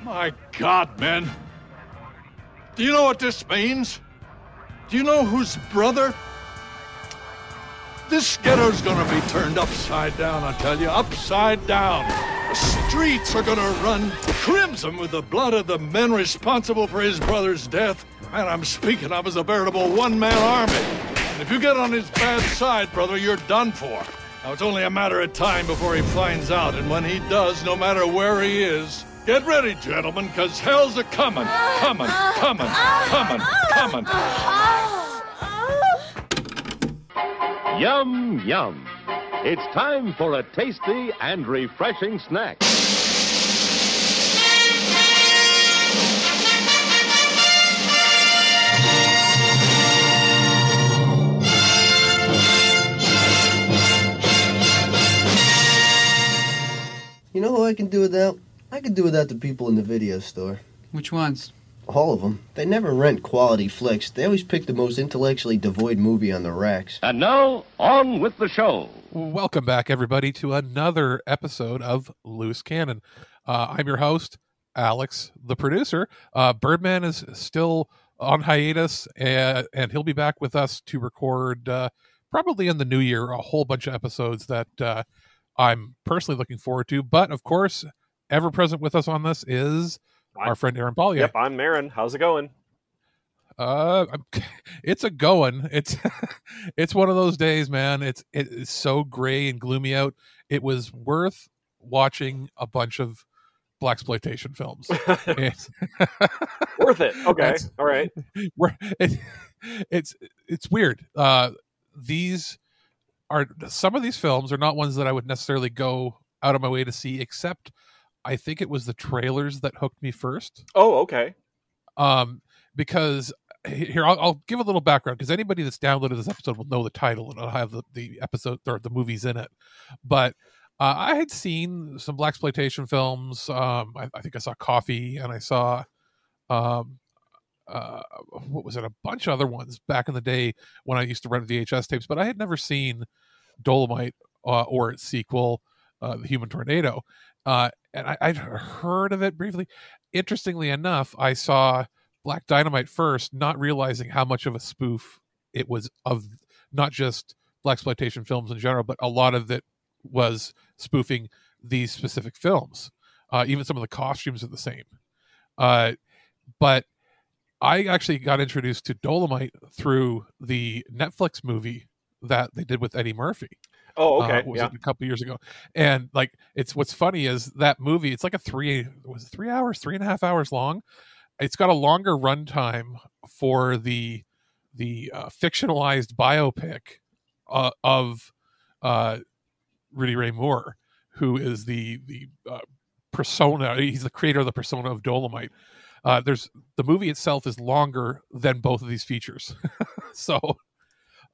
My God, men. Do you know what this means? Do you know whose brother? This ghetto's gonna be turned upside down, I tell you, upside down. The streets are gonna run crimson with the blood of the men responsible for his brother's death. Man, I'm speaking of as a veritable one-man army. And if you get on his bad side, brother, you're done for. Now, it's only a matter of time before he finds out, and when he does, no matter where he is, get ready, gentlemen, because hell's a-coming, coming. Yum, yum. It's time for a tasty and refreshing snack. You know who I can do without? I can do without the people in the video store. Which ones? All of them. They never rent quality flicks. They always pick the most intellectually devoid movie on the racks. And now, on with the show. Welcome back, everybody, to another episode of Loose Cannon. I'm your host, Alex, the producer. Birdman is still on hiatus, and he'll be back with us to record, probably in the new year, a whole bunch of episodes that I'm personally looking forward to. But, of course, ever present with us on this is our friend Aaron Pollyea. Yep, I'm Aaron. How's it going? It's a going. It's it's one of those days, man. It's so gray and gloomy out. It was worth watching a bunch of blaxploitation films. Worth it. Okay. All right. It's weird. These are some of these films are not ones that I would necessarily go out of my way to see, except I think it was the trailers that hooked me first. Oh, okay. Because here, I'll give a little background, because anybody that's downloaded this episode will know the title and I'll have the episode or the movies in it. But I had seen some blaxploitation films. I think I saw Coffee, and I saw what was it? A bunch of other ones back in the day when I used to rent VHS tapes. But I had never seen Dolomite or its sequel, The Human Tornado. And I'd heard of it briefly. Interestingly enough, I saw Black Dynamite first, not realizing how much of a spoof it was of not just blaxploitation films in general, but a lot of it was spoofing these specific films. Even some of the costumes are the same. But I actually got introduced to Dolomite through the Netflix movie that they did with Eddie Murphy. Oh, okay. Was it a couple years ago? And like, what's funny is that movie, it's like 3.5 hours long. It's got a longer runtime for the fictionalized biopic of Rudy Ray Moore, who is the persona. He's the creator of the persona of Dolomite. The movie itself is longer than both of these features. So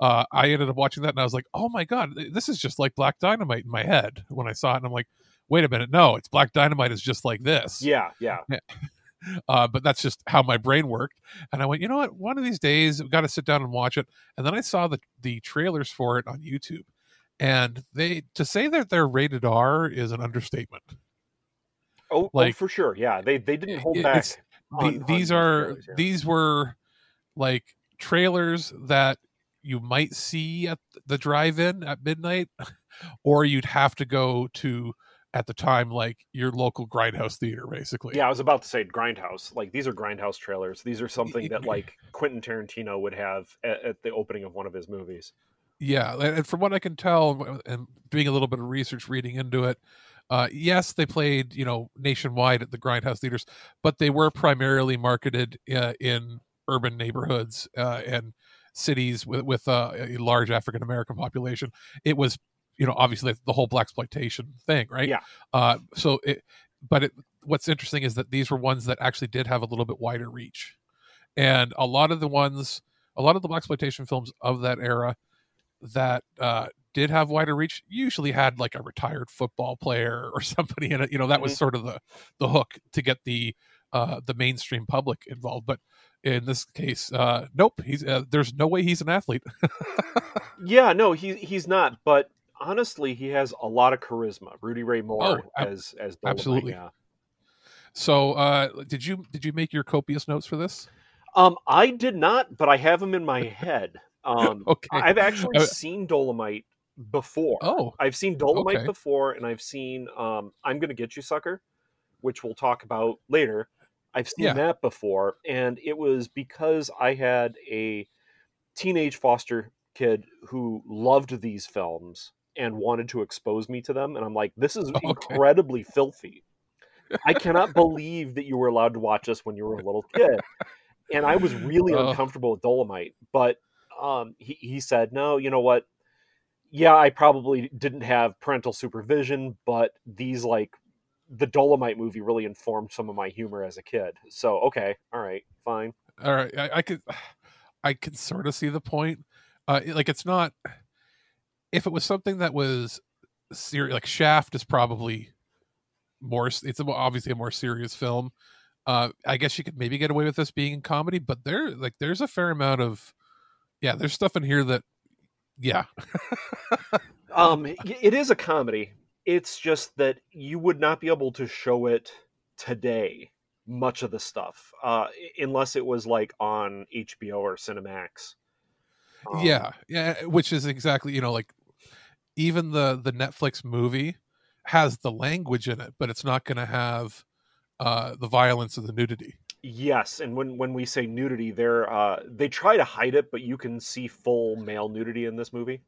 I ended up watching that, and I was like, oh my God, this is just like Black Dynamite in my head when I saw it. And I'm like, wait a minute, no, it's Black Dynamite is just like this. Yeah. But that's just how my brain worked. And I went, you know what? One of these days, we've got to sit down and watch it. And then I saw the trailers for it on YouTube. And to say that they're rated R is an understatement. Oh, for sure. Yeah, they didn't hold back. These were like trailers that you might see at the drive-in at midnight, or you'd have to go to, at the time, like your local Grindhouse theater, basically. Yeah, I was about to say Grindhouse. Like, these are Grindhouse trailers. These are something that like Quentin Tarantino would have at the opening of one of his movies. Yeah, and from what I can tell, and doing a little bit of research, reading into it, yes, they played, nationwide at the Grindhouse theaters, but they were primarily marketed in urban neighborhoods and cities with a large African American population. It was, obviously the whole blaxploitation thing, right? Yeah. What's interesting is that these were ones that actually did have a little bit wider reach, and a lot of the blaxploitation films of that era that did have wider reach usually had like a retired football player or somebody in it. That was sort of the hook to get the mainstream public involved. But in this case, nope. There's no way he's an athlete. Yeah, no, he's not. But honestly, he has a lot of charisma. Rudy Ray Moore as Dolomite, absolutely. Yeah. So, did you make your copious notes for this? I did not, but I have them in my head. Okay. I've actually seen Dolomite before. Oh, I've seen Dolomite okay. before, and I've seen I'm Gonna Get You, Sucker, which we'll talk about later. I've seen that before, and it was because I had a teenage foster kid who loved these films and wanted to expose me to them, and I'm like, this is incredibly filthy. I cannot believe that you were allowed to watch this when you were a little kid. And I was really uncomfortable with Dolomite, but he said, no, you know what? Yeah, I probably didn't have parental supervision, but the Dolomite movie really informed some of my humor as a kid. So, okay, all right, fine. All right, I could sort of see the point. It's not, if it was something that was serious, like Shaft is probably more, it's obviously a more serious film. I guess you could maybe get away with this being in comedy, but there's a fair amount of, there's stuff in here that, it is a comedy. It's just that you would not be able to show it today, much of the stuff, unless it was like on HBO or Cinemax. Yeah, which is exactly, like even the Netflix movie has the language in it, but it's not going to have the violence and the nudity. Yes, and when we say nudity, they try to hide it, but you can see full male nudity in this movie.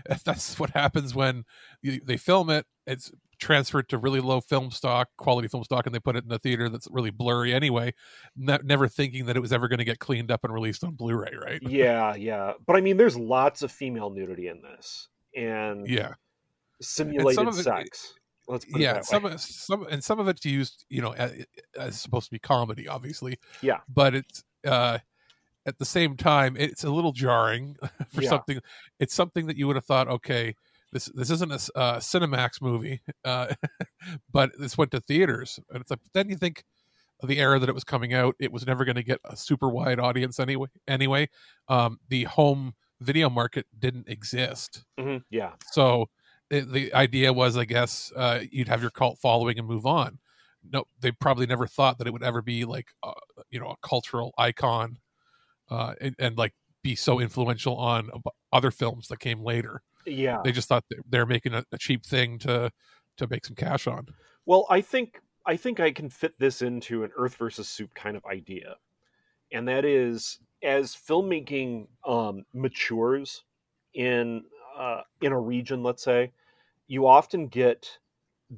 That's what happens when they film it. It's transferred to really low quality film stock, and they put it in a theater that's really blurry anyway, never thinking that it was ever going to get cleaned up and released on Blu-ray, right? Yeah. But I mean, there's lots of female nudity in this, and simulated sex. Let's put it that way. Some of it's used, as supposed to be comedy, obviously. Yeah. But it's at the same time, it's a little jarring for something. It's something that you would have thought, okay, this isn't a Cinemax movie, but this went to theaters, and it's like, then you think of the era that it was coming out, it was never going to get a super wide audience anyway. The home video market didn't exist. Mm-hmm. Yeah. So the idea was, I guess, you'd have your cult following and move on. No, they probably never thought that it would ever be like, a cultural icon, and like be so influential on other films that came later. Yeah, they just thought they're making a cheap thing to make some cash on. Well, I think I can fit this into an Earth versus Soup kind of idea, and that is, as filmmaking matures in a region, let's say, you often get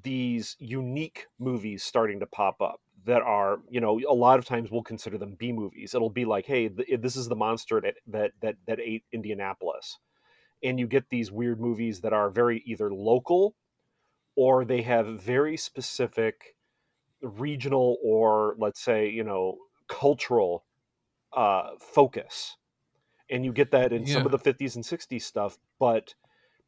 these unique movies starting to pop up that are, a lot of times we'll consider them B movies. It'll be like, hey, this is the monster that ate Indianapolis. And you get these weird movies that are very either local, or they have very specific regional, or let's say, cultural focus. And you get that in some of the 50s and 60s stuff, but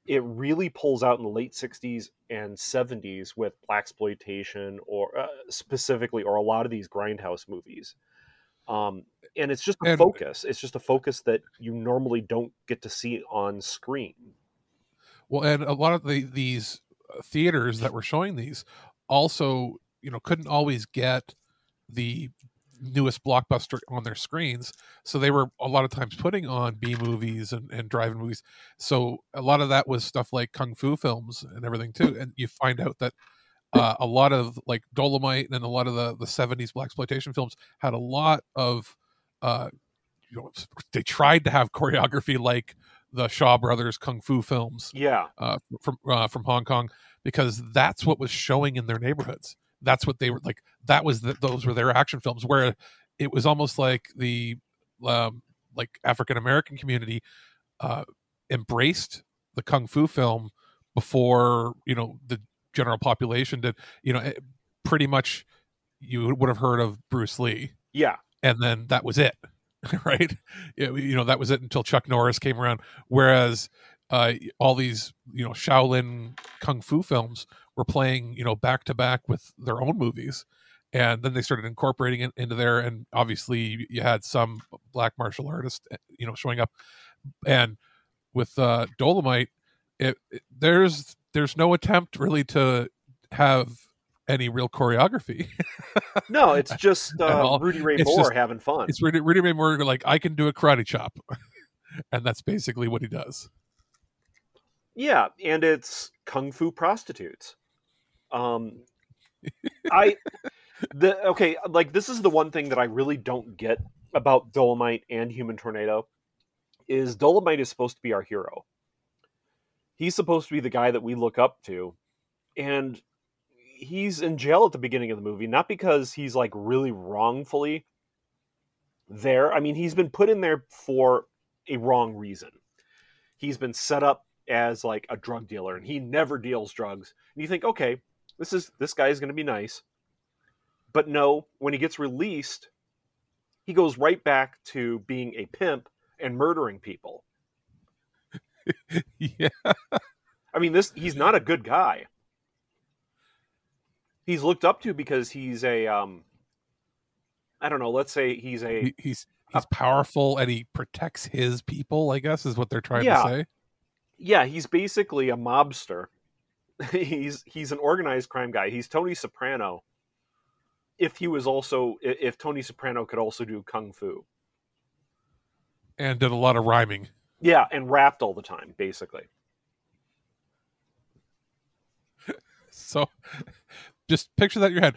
it really pulls out in the late 60s and 70s with blaxploitation, or specifically, or a lot of these grindhouse movies. And it's just a focus. It's just a focus that you normally don't get to see on screen. Well, and a lot of these theaters that were showing these also, couldn't always get the newest blockbuster on their screens, so they were a lot of times putting on B movies and drive-in movies. So a lot of that was stuff like kung fu films and everything too. And you find out that a lot of like Dolomite and a lot of the 70s blaxploitation films had a lot of they tried to have choreography like the Shaw Brothers kung fu films, from Hong Kong, because that's what was showing in their neighborhoods. That's what they were like. Those were their action films, where it was almost like the like African American community embraced the kung fu film before the general population did. Pretty much you would have heard of Bruce Lee, and then that was it, right? That was it until Chuck Norris came around. Whereas all these Shaolin kung fu films were playing back to back with their own movies, and then they started incorporating it into there. And obviously you had some black martial artists showing up, and with Dolomite, there's no attempt really to have any real choreography. No, it's just Rudy Ray Moore having fun. It's Rudy Ray Moore like, I can do a karate chop. And that's basically what he does. Yeah, and it's kung fu prostitutes. This is the one thing that I really don't get about Dolomite and Human Tornado is Dolomite is supposed to be our hero. He's supposed to be the guy that we look up to, and he's in jail at the beginning of the movie, not because he's like really wrongfully there. I mean, he's been put in there for a wrong reason. He's been set up as like a drug dealer, and he never deals drugs. And you think, okay, this guy is going to be nice. But no, when he gets released, he goes right back to being a pimp and murdering people. Yeah. I mean, he's not a good guy. He's looked up to because he's a I don't know, let's say he's powerful and he protects his people, I guess is what they're trying to say. Yeah, he's basically a mobster. He's an organized crime guy. He's Tony Soprano. If Tony Soprano could also do kung fu. And did a lot of rhyming. Yeah, and rapped all the time, basically. So just picture that in your head.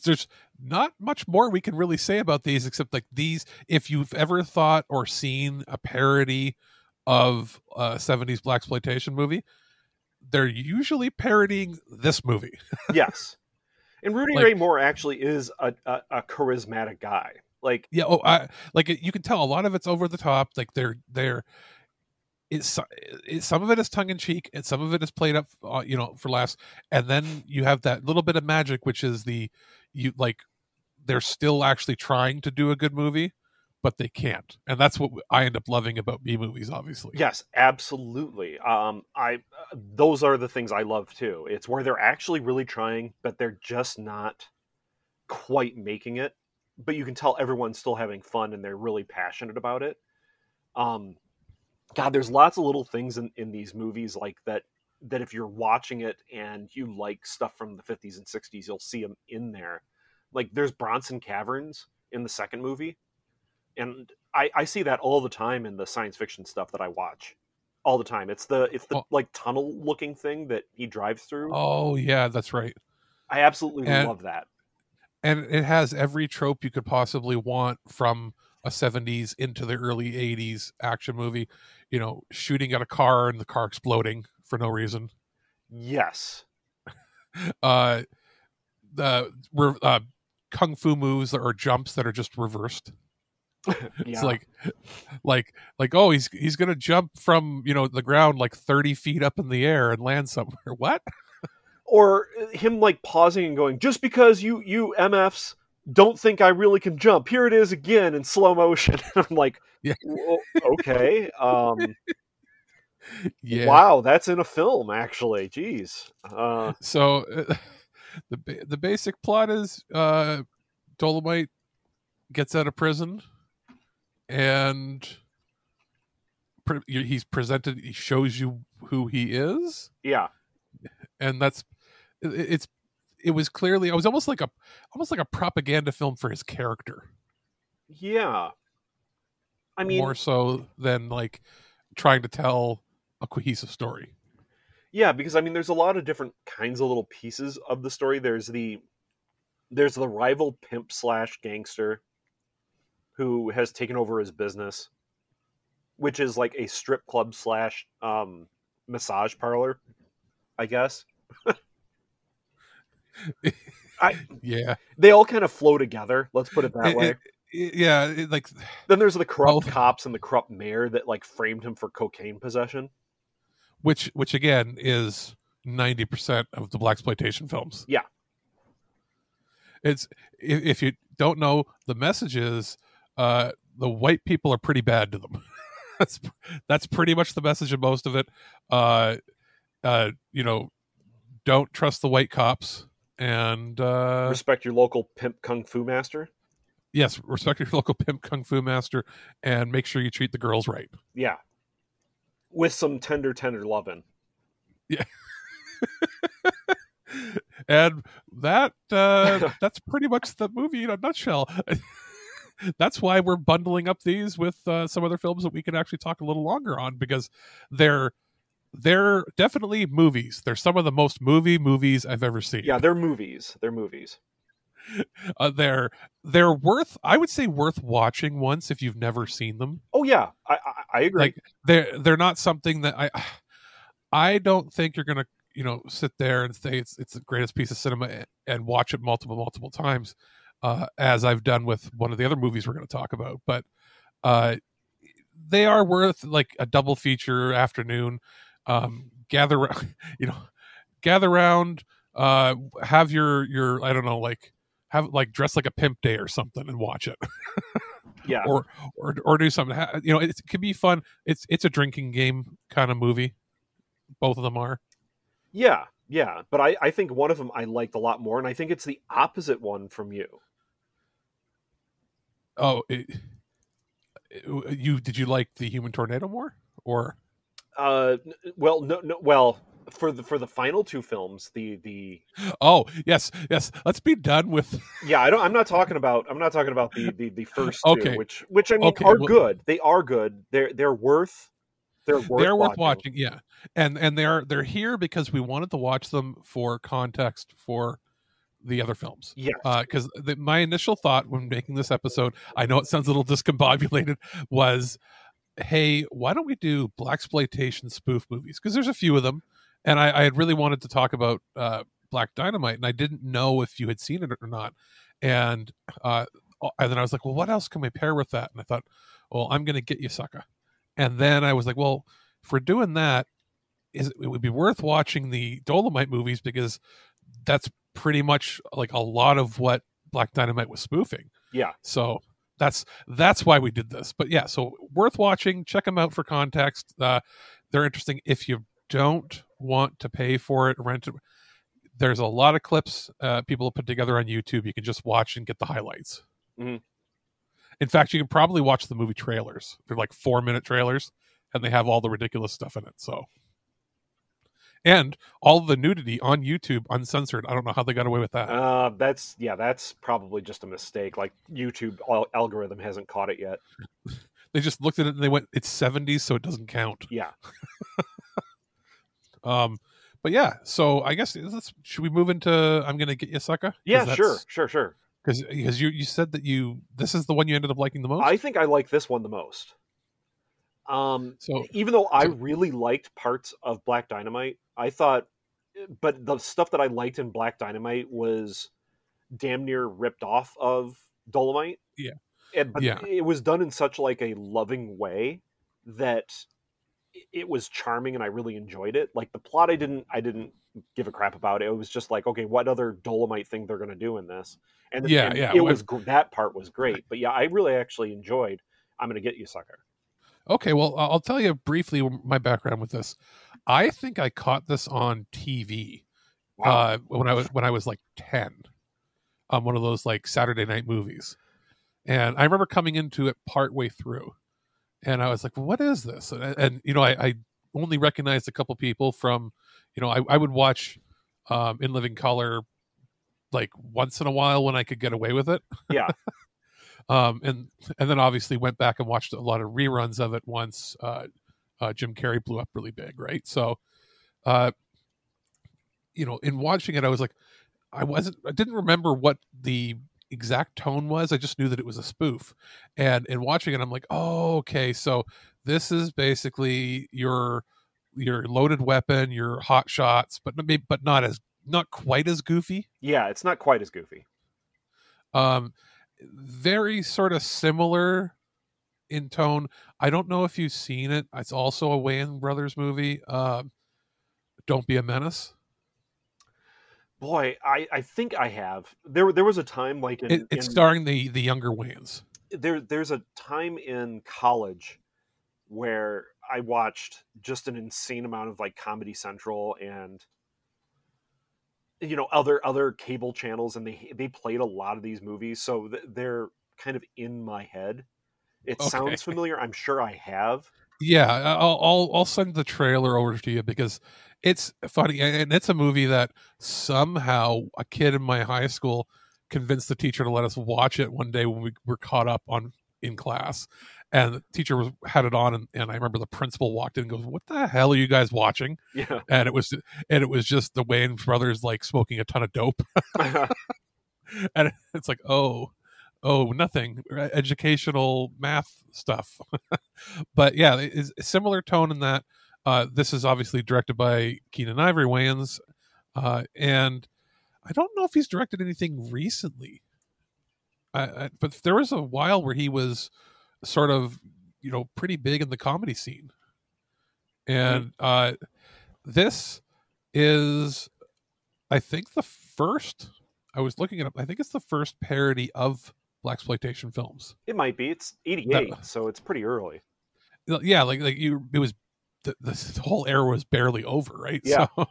There's not much more we can really say about these, except like these, if you've ever thought or seen a parody of a 70s blaxploitation movie, they're usually parodying this movie. Yes. And Rudy Ray Moore actually is a charismatic guy. Like, yeah, you can tell a lot of it's over the top. Like some of it is tongue in cheek, and some of it is played up, for laughs. And then you have that little bit of magic, which is they're still actually trying to do a good movie, but they can't. And that's what I end up loving about B movies, obviously. Yes, absolutely. Those are the things I love too. It's where they're actually really trying, but they're just not quite making it. But you can tell everyone's still having fun and they're really passionate about it. God, there's lots of little things in these movies like that if you're watching it and you like stuff from the 50s and 60s, you'll see them in there. Like there's Bronson Caverns in the second movie. And I see that all the time in the science fiction stuff that I watch. All the time. It's the like tunnel looking thing that he drives through. Oh yeah, that's right. I absolutely love that. And it has every trope you could possibly want from a 70s into the early 80s action movie. Shooting at a car and the car exploding for no reason. Yes. The kung fu moves or jumps that are just reversed. It's like oh, he's gonna jump from the ground like 30 feet up in the air and land somewhere. What? Or him like pausing and going, just because you MFs don't think I really can jump, here it is again in slow motion. I'm like, yeah. Okay. Yeah. Wow, that's in a film actually. Jeez. So the basic plot is Dolomite gets out of prison and he's presented. He shows you who he is. Yeah. And it was clearly, it was almost like a propaganda film for his character. Yeah. I mean, more so than like trying to tell a cohesive story. Yeah, because I mean, there's a lot of different kinds of little pieces of the story. There's the rival pimp / gangster who has taken over his business, which is like a strip club / massage parlor, I guess. Yeah, they all kind of flow together. Let's put it that way. Then there's the corrupt cops and the corrupt mayor that like framed him for cocaine possession, which again is 90% of the blaxploitation films. Yeah, it's if you don't know, the message is the white people are pretty bad to them. that's pretty much the message of most of it. Don't trust the white cops. And respect your local pimp kung fu master. Yes, respect your local pimp kung fu master, and make sure you treat the girls right. Yeah, with some tender loving. Yeah. And that's pretty much the movie in a nutshell. That's why we're bundling up these with some other films that we can actually talk a little longer on, because they're definitely movies. They're some of the most movies I've ever seen. Yeah, they're movies. They're movies. They're I would say worth watching once if you've never seen them. Oh yeah, I agree. Like they're not something that I don't think you're gonna sit there and say it's the greatest piece of cinema and watch it multiple times, as I've done with one of the other movies we're going to talk about. But they are worth like a double feature afternoon. Gather around, have your I don't know, like have like dress like a pimp day or something and watch it. Yeah, or do something. It could be fun. It's a drinking game kind of movie. Both of them are. Yeah, but I think one of them I liked a lot more, and I think it's the opposite one from you. Oh, did you like the Human Tornado more, or? Well, no. Well, for the final two films, the oh yes, let's be done with. Yeah, I'm not talking about the first okay. two, which I mean are good. They are good. They're worth watching. Yeah, and they're here because we wanted to watch them for context for the other films. Yes, because my initial thought when making this episode, I know it sounds a little discombobulated, was, hey, why don't we do blaxploitation spoof movies? Because there's a few of them, and I had really wanted to talk about Black Dynamite, and I didn't know if you had seen it or not. And then I was like, well, what else can we pair with that? And I thought, well, I'm going to get you Sucka. And then I was like, well, if we're doing that, it would be worth watching the Dolomite movies, because that's pretty much like a lot of what Black Dynamite was spoofing. Yeah. So that's why we did this. But yeah, so worth watching. Check them out for context. They're interesting. If you don't want to pay for it, rent it, there's a lot of clips people have put together on YouTube. You can just watch and get the highlights. Mm-hmm. In fact, you can probably watch the movie trailers. They're like 4-minute trailers, and they have all the ridiculous stuff in it. So, and all of the nudity on YouTube, uncensored. I don't know how they got away with that. That's probably just a mistake. Like YouTube algorithm hasn't caught it yet. They just looked at it and they went, "It's 70s, so it doesn't count." Yeah. But yeah. So I guess should we move into I'm gonna get you Sucka? Yeah, sure. Because you said that this is the one you ended up liking the most. I think I like this one the most. Even though I really liked parts of Black Dynamite, I thought, but the stuff that I liked in Black Dynamite was damn near ripped off of Dolomite. Yeah, but it was done in such like a loving way that it was charming, and I really enjoyed it. Like the plot, I didn't give a crap about it. It was just like, okay, what other Dolomite thing they're going to do in this? And that part was great. But yeah, I really actually enjoyed I'm going to get you, Sucker. Okay, well, I'll tell you briefly my background with this. I think I caught this on TV when I was like 10, one of those like Saturday night movies, and I remember coming into it partway through, and I was like, "What is this?" And I only recognized a couple people from, I would watch In Living Color like once in a while when I could get away with it. Yeah. And then obviously went back and watched a lot of reruns of it once Jim Carrey blew up really big, right? So, in watching it, I was like, I didn't remember what the exact tone was. I just knew that it was a spoof. And in watching it, I'm like, oh, okay, so this is basically your loaded weapon, your hot shots, but not quite as goofy. Yeah, it's not quite as goofy. Very sort of similar in tone. I don't know if you've seen it. It's also a Wayans Brothers movie. Don't Be a Menace. Boy, I think I have. There was a time like it's starring the younger Wayans. There's a time in college where I watched just an insane amount of like Comedy Central and other cable channels, and they played a lot of these movies, so they're kind of in my head. It sounds familiar. I'm sure I have. Yeah, I'll send the trailer over to you because It's funny, and it's a movie that somehow a kid in my high school convinced the teacher to let us watch it one day when we were caught up on in class, and the teacher had it on, and I remember the principal walked in and goes, "What the hell are you guys watching?" Yeah, and it was just the Wayans brothers like smoking a ton of dope, and it's like, oh, nothing educational math stuff, but yeah, it's a similar tone in that. This is obviously directed by Keenan Ivory Wayans, and I don't know if he's directed anything recently. But there was a while where he was sort of, pretty big in the comedy scene. And this is, I think, the first. I was looking it up. I think it's the first parody of blaxploitation films. It might be. It's 88, so it's pretty early. Yeah, it was. The whole era was barely over, right? Yeah. So,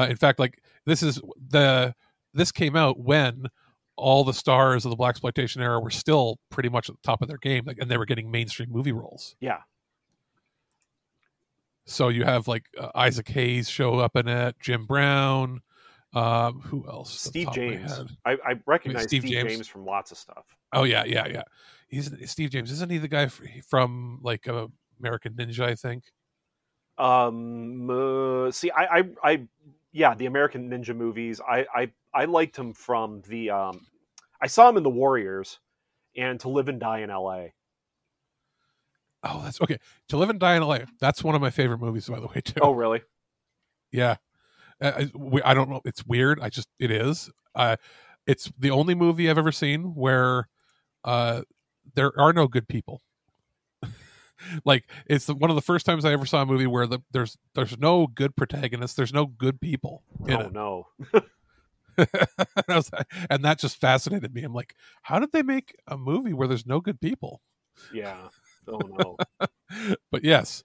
in fact, this came out when all the stars of the blaxploitation era were still pretty much at the top of their game, and they were getting mainstream movie roles. Yeah. So you have Isaac Hayes show up in it, Jim Brown, who else? Steve James. I recognize Steve James from lots of stuff. Oh yeah. He's Steve James. Isn't he the guy from American Ninja, I think? See, the American Ninja movies. I liked him from the. I saw him in The Warriors, and To Live and Die in L.A. Oh, that's okay. To Live and Die in L.A. That's one of my favorite movies, by the way, too. Oh, really? Yeah. I don't know. It's weird. It is. It's the only movie I've ever seen where there are no good people. It's one of the first times I ever saw a movie where there's no good protagonist, there's no good people in it. No. And that just fascinated me. I'm like, how did they make a movie where there's no good people? Yeah. Oh no. But yes,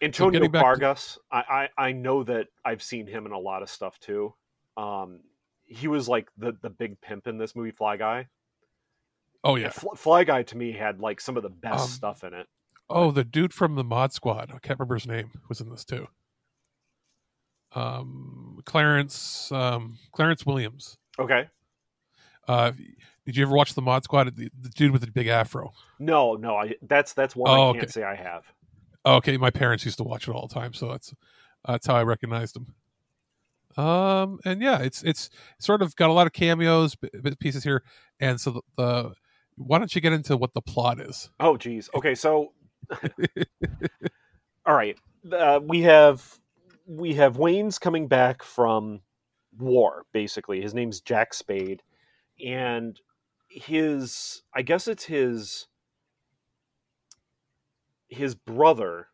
Antonio Vargas. I know that I've seen him in a lot of stuff too. He was like the big pimp in this movie, Fly Guy. Oh yeah, Fly Guy to me had some of the best stuff in it. Oh, the dude from the Mod Squad, I can't remember his name, was in this too. Clarence Williams. Okay. Did you ever watch the Mod Squad? The dude with the big afro. No. That's one I can't say I have. Okay, my parents used to watch it all the time, so that's how I recognized him. And yeah, it's sort of got a lot of cameos, bit pieces here, and so the why don't you get into what the plot is? Oh, geez. Okay, so all right, we have Wayne's coming back from war. Basically, his name's Jack Spade, and I guess it's his brother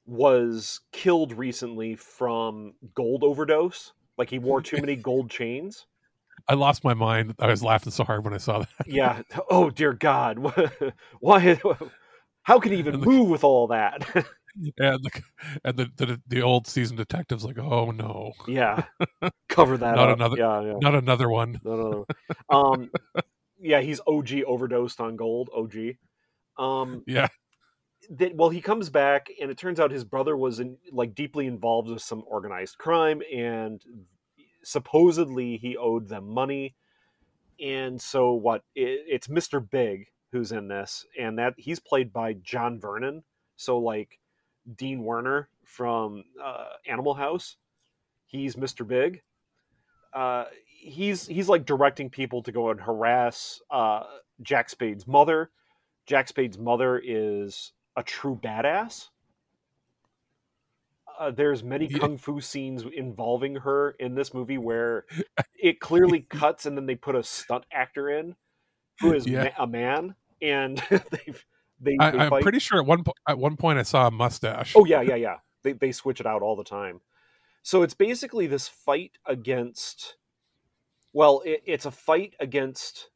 was killed recently from gold overdose. Like he wore too many gold chains. I lost my mind. I was laughing so hard when I saw that. Yeah. Oh dear God. Why? How can he even move with all that? And the old seasoned detective's like, oh no. Yeah. Cover that not up. Another, yeah. Not another one. No. Yeah, he's OG overdosed on gold. OG. Yeah. He comes back, and it turns out his brother was deeply involved with some organized crime, and supposedly he owed them money. And so it's Mr. Big who's in this, and that he's played by John Vernon. So Dean Werner from Animal House, he's Mr. Big. He's directing people to go and harass Jack Spade's mother. Jack Spade's mother is a true badass. There's many kung fu scenes involving her in this movie where it clearly cuts, and then they put a stunt actor in who is a man, and I'm pretty sure at one point I saw a mustache. Oh yeah. They switch it out all the time. So it's basically this fight against. Well, it's a fight against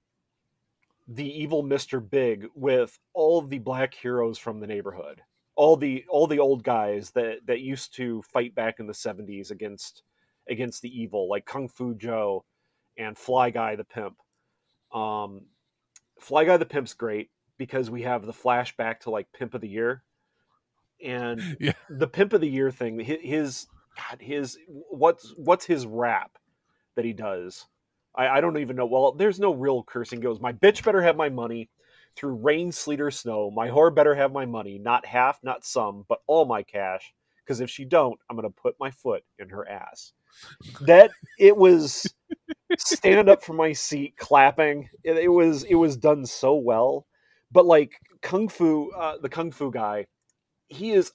the evil Mr. Big with all the black heroes from the neighborhood, all the old guys that used to fight back in the 70s against the evil, like Kung Fu Joe and Fly Guy the Pimp. Fly Guy the Pimp's great because we have the flashback to Pimp of the Year, And yeah. the Pimp of the Year thing, what's his rap that he does? I don't even know. Well, there's no real cursing. Goes, my bitch better have my money through rain, sleet, or snow. My whore better have my money, not half, not some, but all my cash. Because if she don't, I'm gonna put my foot in her ass. That it was stand up from my seat, clapping. It was done so well. But like the Kung Fu guy, he is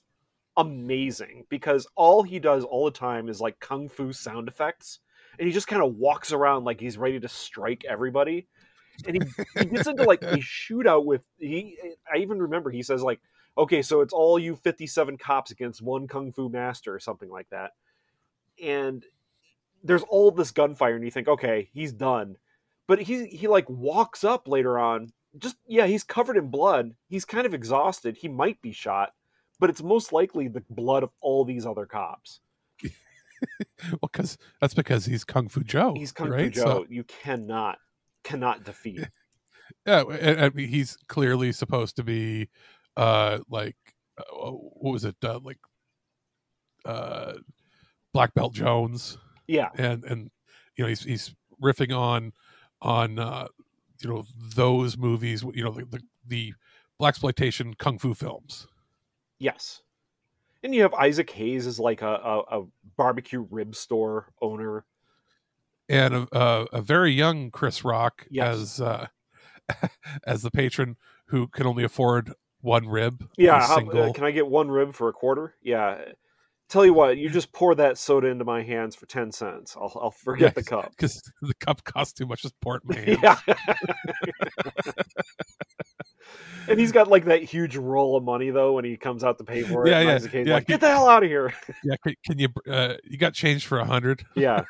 amazing because all he does all the time is like Kung Fu sound effects. And he just kind of walks around like he's ready to strike everybody. And he gets into like a shootout with I even remember he says like, okay, so it's all you 57 cops against one Kung Fu master or something like that. And there's all this gunfire and you think, okay, he's done. But he like walks up later on. He's covered in blood. He's kind of exhausted. He might be shot, but it's most likely the blood of all these other cops. Well, because he's Kung Fu Joe. He's Kung right? Fu Joe. So, you cannot defeat. Yeah, I mean, he's clearly supposed to be, what was it? Black Belt Jones. Yeah, and he's riffing on those movies. The blaxploitation kung fu films. Yes. And you have Isaac Hayes as like a barbecue rib store owner, and a very young Chris Rock yes. as the patron who can only afford one rib. Yeah, can I get one rib for $0.25? Yeah. Tell you what, you just pour that soda into my hands for 10 cents. I'll forget the cup because the cup costs too much. Just pour it in my hand. Yeah. And he's got like that huge roll of money though when he comes out to pay for it. Yeah. Like, get the hell out of here. Yeah, can you? You got change for 100? Yeah.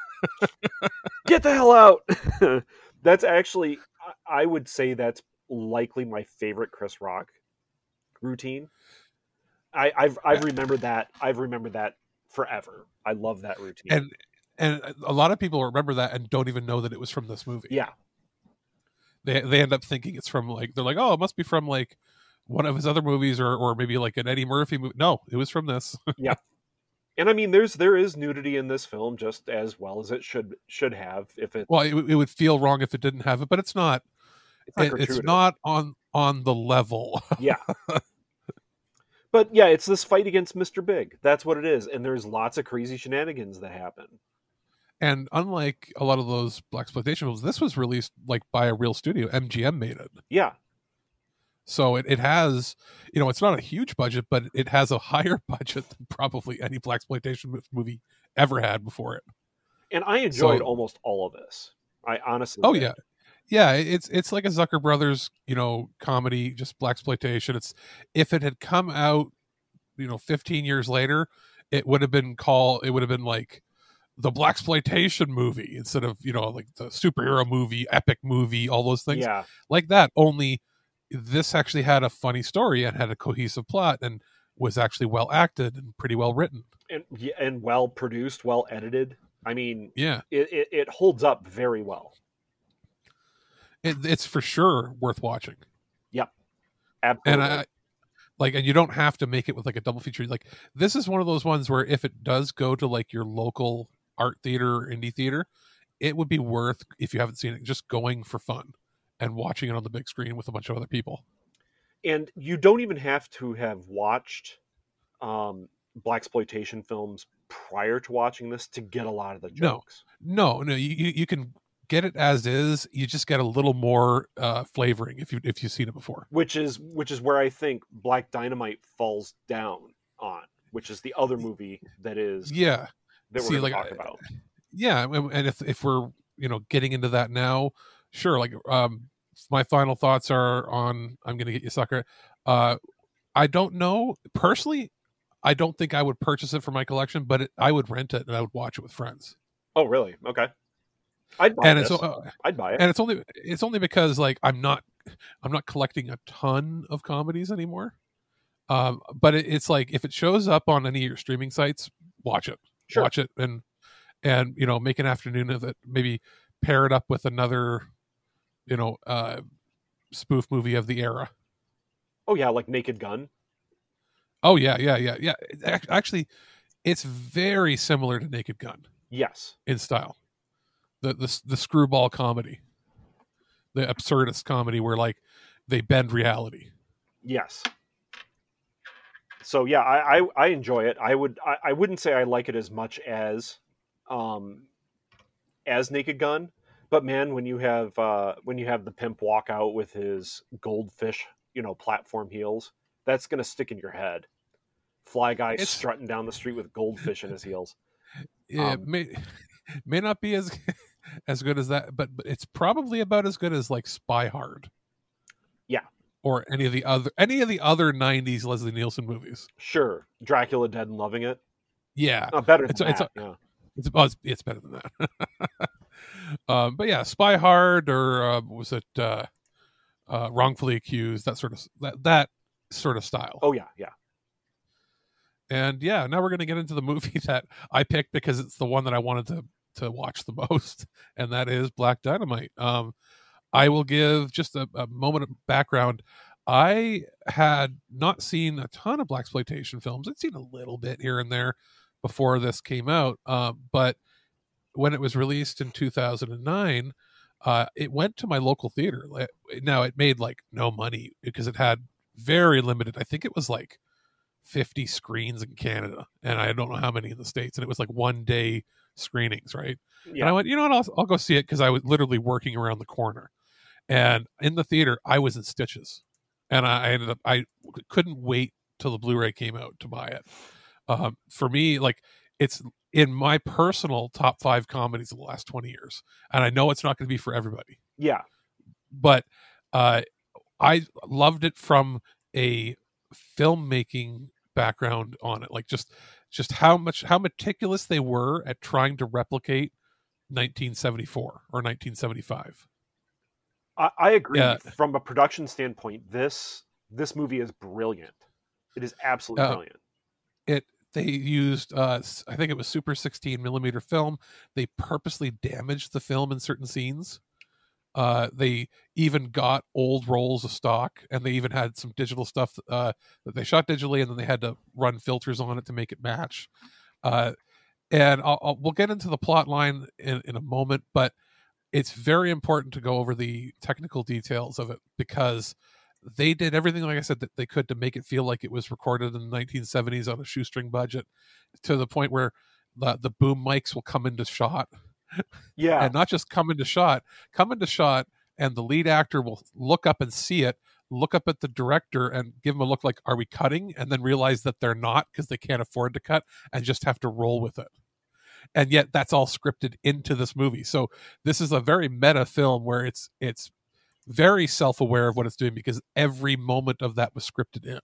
Get the hell out. That's actually, I would say that's likely my favorite Chris Rock routine. I've remembered that. I've remembered that forever. I love that routine. And a lot of people remember that and don't even know that it was from this movie. Yeah. They end up thinking it's from they're like, oh, it must be from like one of his other movies or maybe like an Eddie Murphy movie. No, it was from this. Yeah. And I mean, there is nudity in this film just as well as it should have. If it it would feel wrong if it didn't have it, but it's not. It's not on the level. Yeah. But yeah, it's this fight against Mr. Big. That's what it is. And there's lots of crazy shenanigans that happen. And unlike a lot of those blaxploitation films, this was released like by a real studio. MGM made it. Yeah. So it has, it's not a huge budget, but it has a higher budget than probably any blaxploitation movie ever had before it. And I enjoyed almost all of this. I honestly. Oh did. Yeah. It's like a Zucker Brothers, comedy, just blaxploitation. If it had come out, 15 years later, it would have been like the blaxploitation movie instead of like the superhero movie, epic movie, all those things. Yeah. Like that. Only this actually had a funny story and had a cohesive plot and was actually well acted and pretty well written and well produced, well edited. I mean, yeah, it holds up very well. It's for sure worth watching. Yep, absolutely. And and you don't have to make it with like a double feature. Like this is one of those ones where if it does go to like your local art theater or indie theater, it would be worth, if you haven't seen it, just going for fun and watching it on the big screen with a bunch of other people. And you don't even have to have watched blaxploitation films prior to watching this to get a lot of the jokes. No. You can get it as is. You just get a little more flavoring if you've seen it before. Which is where I think Black Dynamite falls down on, which is the other movie that is that we're going to talk about. Yeah, and if we're getting into that now, sure. Like my final thoughts are on I'm going to Get You Sucker. I don't know personally. I don't think I would purchase it for my collection, but I would rent it and I would watch it with friends. Oh, really? Okay. I'd buy it. I'd buy it. And it's only because like I'm not collecting a ton of comedies anymore. But it's like if it shows up on any of your streaming sites, watch it. Sure. Watch it and make an afternoon of it. Maybe pair it up with another spoof movie of the era. Oh yeah, like Naked Gun. Oh yeah. Actually, it's very similar to Naked Gun. Yes, in style. The screwball comedy, the absurdist comedy where like they bend reality. Yes. So yeah, I enjoy it. I wouldn't say I like it as much as Naked Gun, but man, when you have the pimp walk out with his goldfish, platform heels, that's gonna stick in your head. Fly Guy strutting down the street with goldfish in his heels. It may not be as as good as that, but it's probably about as good as like Spy Hard. Yeah. Or any of the other 90s Leslie Nielsen movies. Sure. Dracula Dead and Loving It. Yeah. Better than that. It's better than that. But yeah, Spy Hard, or was it Wrongfully Accused, that sort of style. Oh yeah, yeah. And yeah, now we're going to get into the movie that I picked because it's the one that I wanted to watch the most, and that is Black Dynamite. I will give just a moment of background. I had not seen a ton of blaxploitation films. I'd seen a little bit here and there before this came out, but when it was released in 2009, it went to my local theater. Now, it made like no money because it had very limited, I think it was like 50 screens in Canada, and I don't know how many in the States, and it was like 1 day screenings, right? Yeah. And I went, you know what, I'll go see it, because I was literally working around the corner, and in the theater I was in stitches, and I couldn't wait till the Blu-ray came out to buy it. For me, like, it's in my personal top 5 comedies of the last 20 years, and I know it's not going to be for everybody. Yeah, but I loved it from a filmmaking background on it, like just how meticulous they were at trying to replicate 1974 or 1975. I agree. From a production standpoint, this movie is brilliant. It is absolutely brilliant. They used I think it was Super 16 millimeter film. They purposely damaged the film in certain scenes. They even got old rolls of stock, and they even had some digital stuff that they shot digitally, and then they had to run filters on it to make it match. And we'll get into the plot line in a moment, but it's very important to go over the technical details of it, because they did everything, like I said, that they could to make it feel like it was recorded in the 1970s on a shoestring budget, to the point where the boom mics will come into shot. Yeah. And not just come into shot, and the lead actor will look up and see it, look up at the director and give him a look like, are we cutting? And then realize that they're not, because they can't afford to cut, and just have to roll with it. And yet that's all scripted into this movie. So this is a very meta film where it's very self-aware of what it's doing, because every moment of that was scripted in.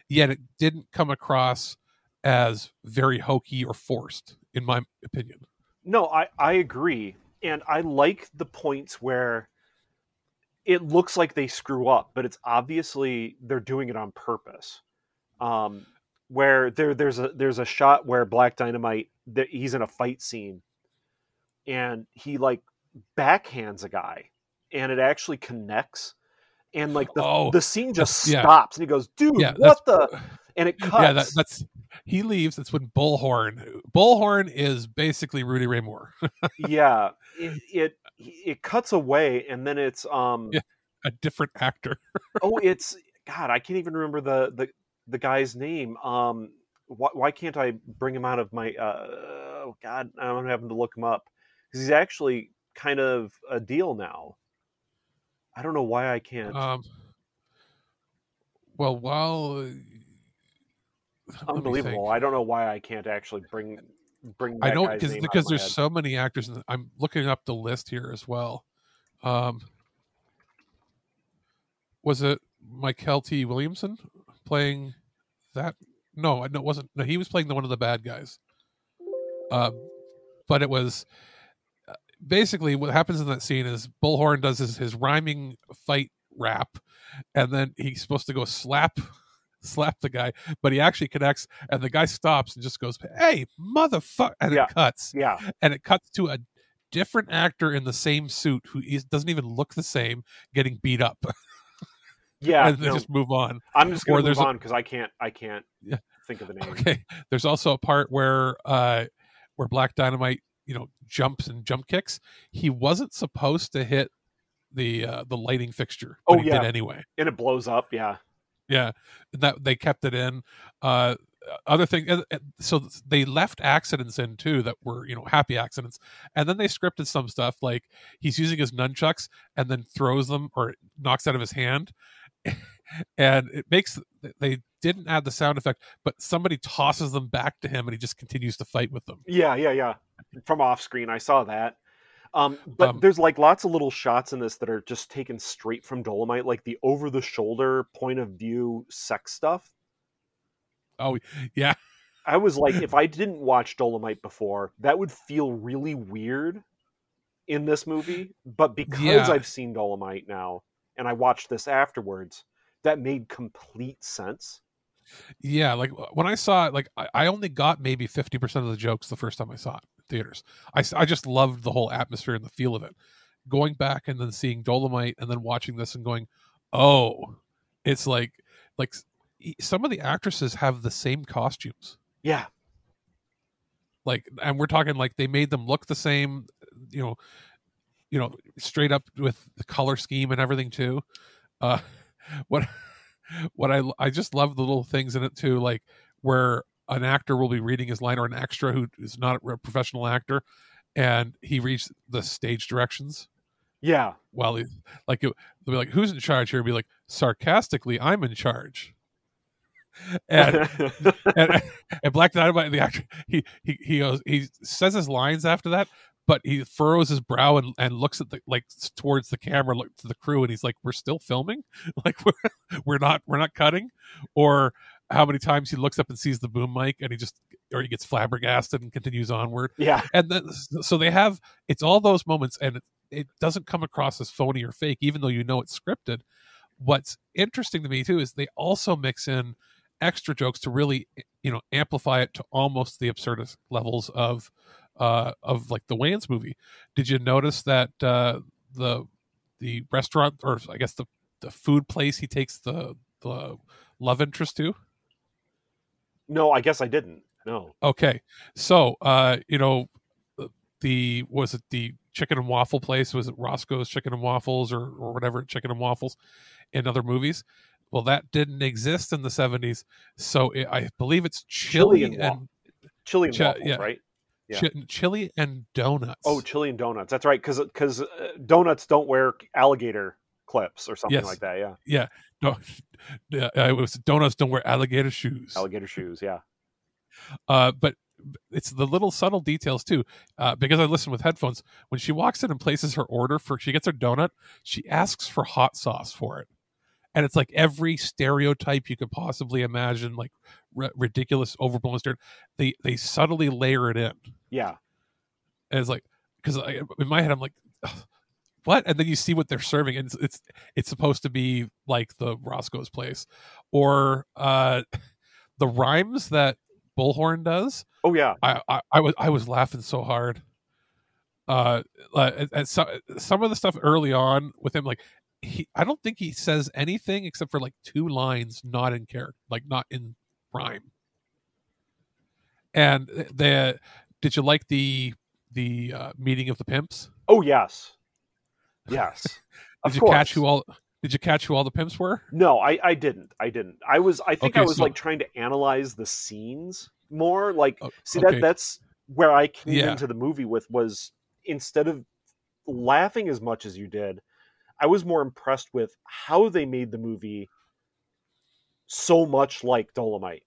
Yet it didn't come across as very hokey or forced, in my opinion. No, I agree. And I like the points where it looks like they screw up, but it's obviously they're doing it on purpose. Where there's a shot where Black Dynamite, he's in a fight scene, and he like backhands a guy, and it actually connects, and like the scene just stops, and he goes, "Dude, what the?" And it cuts. Yeah, he leaves. That's when Bullhorn is basically Rudy Ray Moore. Yeah, it cuts away, and then it's a different actor. It's God, I can't even remember the guy's name. Why can't I bring him out of my? God, I'm having to look him up, because he's actually kind of a deal now. I don't know why I can't. Well, while unbelievable, I don't know why I can't actually bring. I know, because there's so many actors. I'm looking up the list here as well. Was it Michael T. Williamson playing that? No, it wasn't. No, he was playing one of the bad guys. But it was basically what happens in that scene is Bullhorn does his rhyming fight rap, and then he's supposed to go slap the guy, but he actually connects, and the guy stops and just goes, "Hey, motherfucker!" And it cuts. Yeah, and it cuts to a different actor in the same suit who doesn't even look the same, getting beat up. Yeah, and then just move on. I'm just going to move on because I can't think of the name. Okay, there's also a part where Black Dynamite, jumps and jump kicks. He wasn't supposed to hit the lighting fixture, but he did anyway, and it blows up. Yeah, that they kept it in. Other thing, so they left accidents in too that were happy accidents, and then they scripted some stuff like he's using his nunchucks and then throws them or knocks out of his hand, and they didn't add the sound effect, but somebody tosses them back to him and he just continues to fight with them. Yeah. From off screen, I saw that. But there's like lots of little shots in this that are just taken straight from Dolomite, like the over the shoulder point of view sex stuff. Oh yeah. I was like, if I didn't watch Dolomite before, that would feel really weird in this movie. But because I've seen Dolomite now and I watched this afterwards, that made complete sense. Yeah, like when I saw it, like I only got maybe 50% of the jokes the first time I saw it in theaters. I just loved the whole atmosphere and the feel of it. Going back and then seeing Dolomite and then watching this and going, oh, it's like some of the actresses have the same costumes. Yeah. Like, and we're talking like they made them look the same, straight up with the color scheme and everything too. What I just love the little things in it too, like where an actor will be reading his line or an extra who is not a professional actor, and he reads the stage directions. Yeah. Well, they'll be like, "Who's in charge here?" He'll be like, sarcastically, "I'm in charge." And Black Dynamite, the actor, he goes, he says his lines after that, but he furrows his brow and looks at towards the camera, look to the crew, and he's like, "We're still filming? Like we're not cutting?" Or how many times he looks up and sees the boom mic and he gets flabbergasted and continues onward. Yeah. And then so it's all those moments, and it doesn't come across as phony or fake, even though it's scripted. What's interesting to me too is they also mix in extra jokes to really amplify it to almost the absurdist levels of like the Wayans movie. Did you notice that the restaurant, or I guess the food place he takes the love interest to? No, I guess I didn't. No. Okay, so was it the chicken and waffle place? Was it Roscoe's Chicken and Waffles or whatever, Chicken and Waffles in other movies? Well, that didn't exist in the 70s, so I believe it's chili and waffles, right? Yeah. Chili and donuts. Oh, chili and donuts. That's right, because donuts don't wear alligator clips or something like that. Yeah. Yeah. No. It was donuts don't wear alligator shoes. Alligator shoes. Yeah. But it's the little subtle details too. Because I listen with headphones. When she walks in and places her order she gets her donut, she asks for hot sauce for it. And it's like every stereotype you could possibly imagine, like ridiculous, overblown stereotype. They subtly layer it in. Yeah. And it's like, because in my head, I'm like, what? And then you see what they're serving, and it's supposed to be like the Roscoe's place, or the rhymes that Bullhorn does. Oh yeah. I was laughing so hard. And some of the stuff early on with him, like I don't think he says anything except for like 2 lines, not in character, like not in rhyme. And did you like the meeting of the pimps? Oh yes. Did you catch who all the pimps were? No, I didn't. I was like trying to analyze the scenes more. Like, that's where I came into the movie was, instead of laughing as much as you did, I was more impressed with how they made the movie so much like Dolomite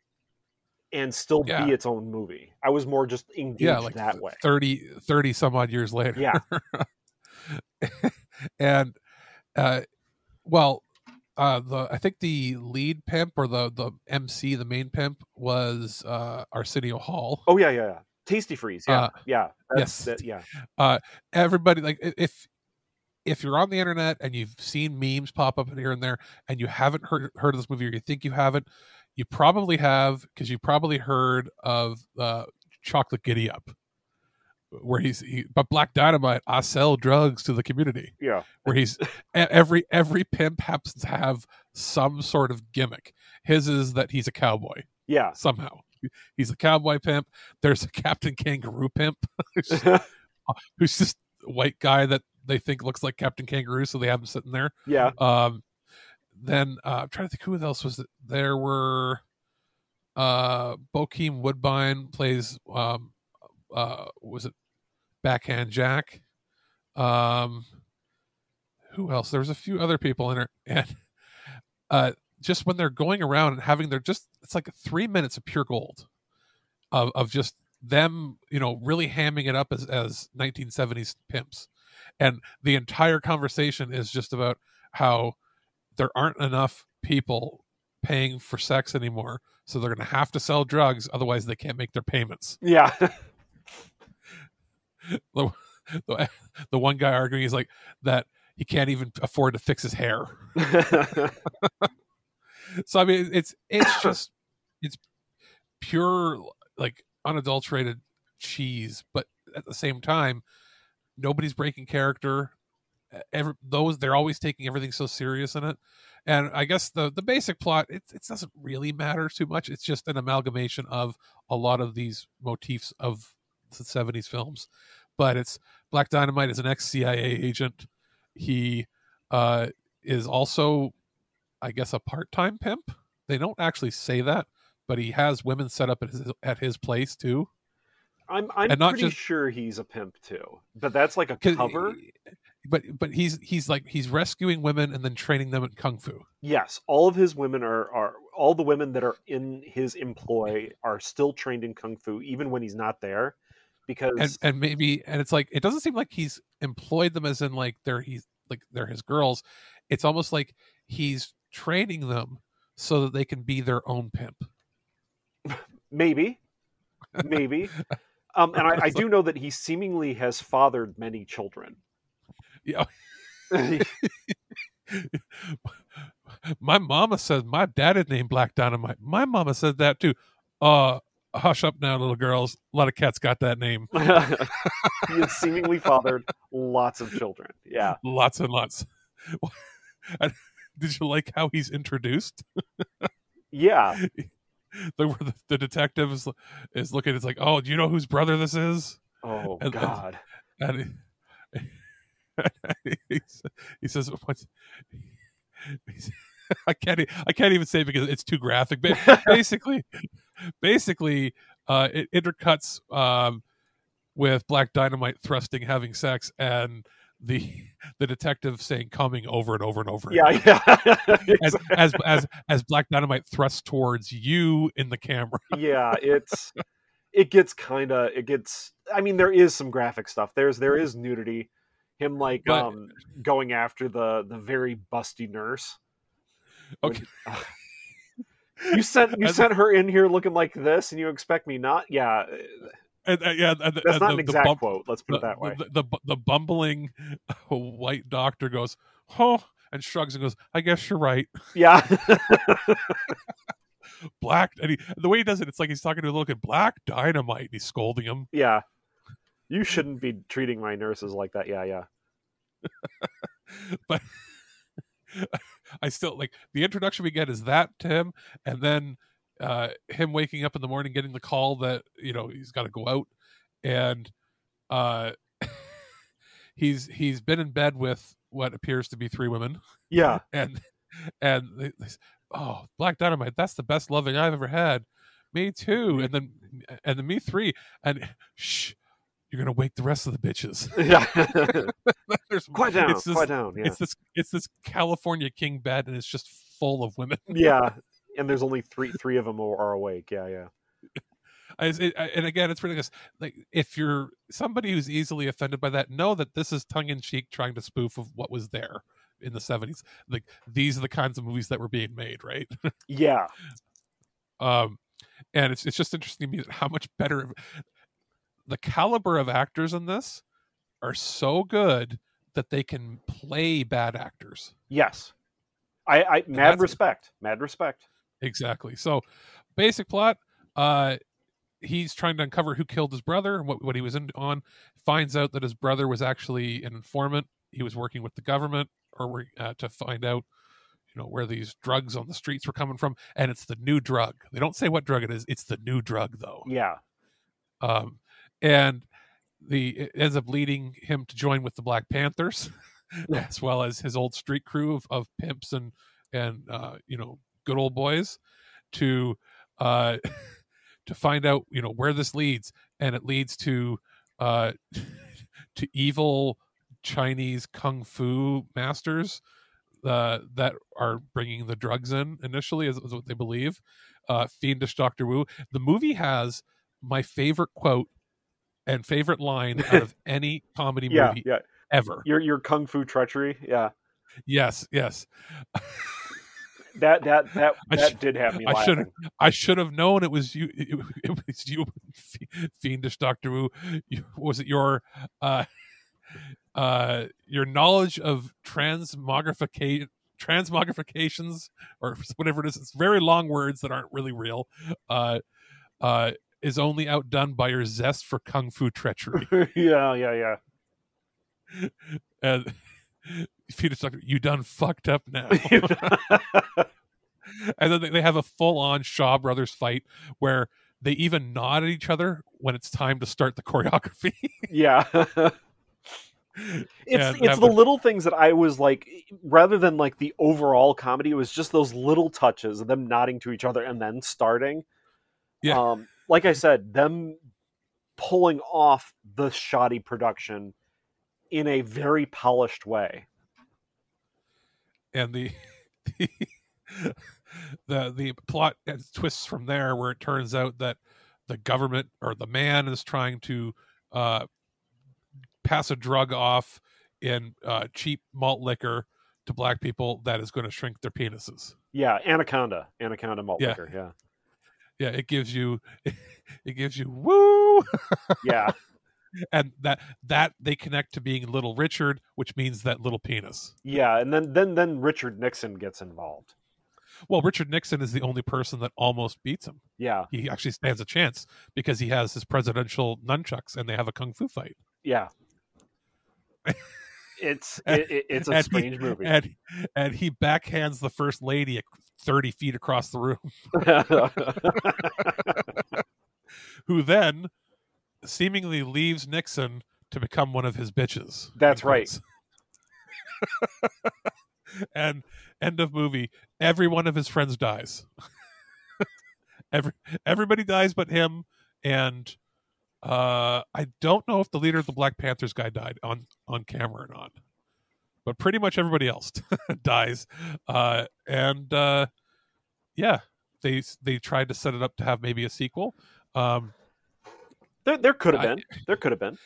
and still be its own movie. I was more just engaged that way. 30 some odd years later. Yeah. And I think the lead pimp or the MC, the main pimp, was Arsenio Hall. Oh yeah. Tasty Freeze. Yeah. Yes. Yeah. Everybody, like, if you're on the internet and you've seen memes pop up here and there and you haven't heard of this movie, or you think you haven't, you probably have, because you probably heard of Chocolate Giddy Up. but Black Dynamite, I sell drugs to the community. Yeah, where he's every pimp happens to have some sort of gimmick. His is that he's a cowboy. Yeah, somehow he's a cowboy pimp. There's a Captain Kangaroo pimp who's just a white guy that they think looks like Captain Kangaroo, so they have him sitting there. Yeah. Then I'm trying to think who else was it. There were Bokeem Woodbine plays was it Backhand Jack? Who else? There was a few other people in it, and just when they're going around and having it's like 3 minutes of pure gold of just them, really hamming it up as 1970s pimps. And the entire conversation is just about how there aren't enough people paying for sex anymore, so they're going to have to sell drugs, otherwise they can't make their payments. Yeah. The one guy arguing, he's like, that he can't even afford to fix his hair. So I mean, it's pure, like, unadulterated cheese, but at the same time, nobody's breaking character. They're always taking everything so serious in it. And I guess the basic plot, it doesn't really matter too much. It's just an amalgamation of a lot of these motifs of the 70s films. But it's Black Dynamite is an ex-CIA agent. He is also, I guess, a part-time pimp. They don't actually say that, but he has women set up at his place too. I'm pretty sure he's a pimp too, but that's like a cover. But he's rescuing women and then training them in kung fu. Yes, all of his women are all the women that are in his employ are still trained in kung fu, even when he's not there. Because and it's like, it doesn't seem like he's employed them as in like they're his girls. It's almost like he's training them so that they can be their own pimp. Maybe. And I do know that he seemingly has fathered many children. Yeah. My mama said my dad is named Black Dynamite. My mama said that too. Hush up now, little girls. A lot of cats got that name. He has seemingly fathered lots of children. Yeah. Lots and lots. Did you like how he's introduced? Yeah. The detective is looking. It's like, oh, do you know whose brother this is? Oh, God. And he says, I can't even say because it's too graphic. But basically, it intercuts with Black Dynamite thrusting, having sex, and the detective saying "coming" over and over and over. Yeah, again. Yeah. as Black Dynamite thrusts towards you in the camera. Yeah, it gets. I mean, there is some graphic stuff. There is nudity. Him going after the very busty nurse. Okay. You sent her in here looking like this, and you expect me not? Yeah. That's not an exact quote. Let's put it that way. The bumbling white doctor goes, "Oh," and shrugs and goes, "I guess you're right." Yeah. Black, and the way he does it, it's like he's talking to a little kid. Black Dynamite. And he's scolding him. Yeah. You shouldn't be treating my nurses like that. Yeah. But I still like the introduction we get is that to him, and then him waking up in the morning, getting the call that he's got to go out, and he's been in bed with what appears to be 3 women. Yeah, and they say, oh, Black Dynamite, that's the best loving I've ever had. Me too, and then me 3, and shh. You're gonna wake the rest of the bitches. Yeah, quiet down. Yeah. It's this California king bed, and it's just full of women. Yeah, and there's only three of them are awake. Yeah. And again, it's really like if you're somebody who's easily offended by that, know that this is tongue in cheek, trying to spoof of what was there in the 70s. Like these are the kinds of movies that were being made, right? Yeah. And it's just interesting to me how much better. The caliber of actors in this are so good that they can play bad actors. Yes. I mad respect. Exactly. So basic plot, he's trying to uncover who killed his brother and what he was on. Finds out that his brother was actually an informant. He was working with the government to find out, where these drugs on the streets were coming from. And it's the new drug. They don't say what drug it is. It's the new drug, though. Yeah. And it ends up leading him to join with the Black Panthers, as well as his old street crew of pimps and good old boys to find out, where this leads. And it leads to evil Chinese kung fu masters that are bringing the drugs in initially, is what they believe. Fiendish Dr. Wu. The movie has my favorite quote and favorite line out of any comedy movie ever. Your kung fu treachery. Yeah. Yes. That did have me laughing. I should have known it was you. It was you, Fiendish Dr. Wu. Was it your knowledge of transmogrifications or whatever it is? It's very long words that aren't really real. Is only outdone by your zest for kung fu treachery. Yeah. And Fiendish Dr. You done fucked up now. And then they have a full-on Shaw Brothers fight where they even nod at each other when it's time to start the choreography. Yeah. It's the little things that I was like, rather than like the overall comedy, it was just those little touches of them nodding to each other and then starting. Yeah. Like I said, them pulling off the shoddy production in a very polished way. And the plot twists from there, where it turns out that the government or the man is trying to pass a drug off in cheap malt liquor to black people that is going to shrink their penises. Yeah, Anaconda malt liquor. Yeah, it gives you woo. Yeah. And that they connect to being Little Richard, which means that little penis. Yeah, and then Richard Nixon gets involved. Well, Richard Nixon is the only person that almost beats him. Yeah. He actually stands a chance because he has his presidential nunchucks and they have a kung fu fight. Yeah. It's a strange movie. And he backhands the first lady 30 feet across the room. Who then seemingly leaves Nixon to become one of his bitches. That's right. And end of movie, every one of his friends dies. Everybody dies but him. And I don't know if the leader of the Black Panthers guy died on camera or not, but pretty much everybody else dies. They tried to set it up to have maybe a sequel. There could have been. There could have been.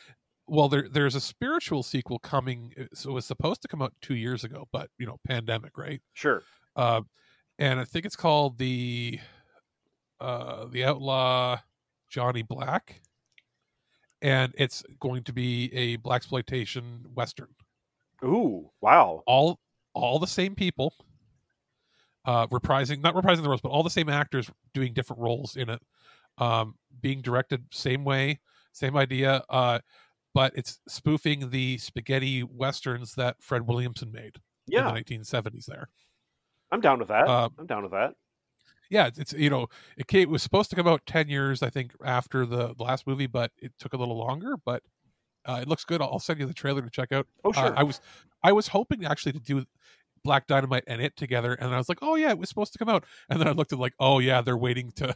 Well, there's a spiritual sequel coming. So it was supposed to come out 2 years ago, but pandemic, right? Sure. And I think it's called the Outlaw Johnny Black, and it's going to be a blaxploitation western. Ooh, wow! All the same people, not reprising the roles, but all the same actors doing different roles in it. Being directed same way, same idea, but it's spoofing the spaghetti westerns that Fred Williamson made in the 1970s. There, I'm down with that. I'm down with that. Yeah, it was supposed to come out 10 years, I think, after the last movie, but it took a little longer. But it looks good. I'll send you the trailer to check out. Oh, sure. I was hoping actually to do Black Dynamite and it together, and I was like, oh yeah, it was supposed to come out, and then I looked at oh yeah, they're waiting to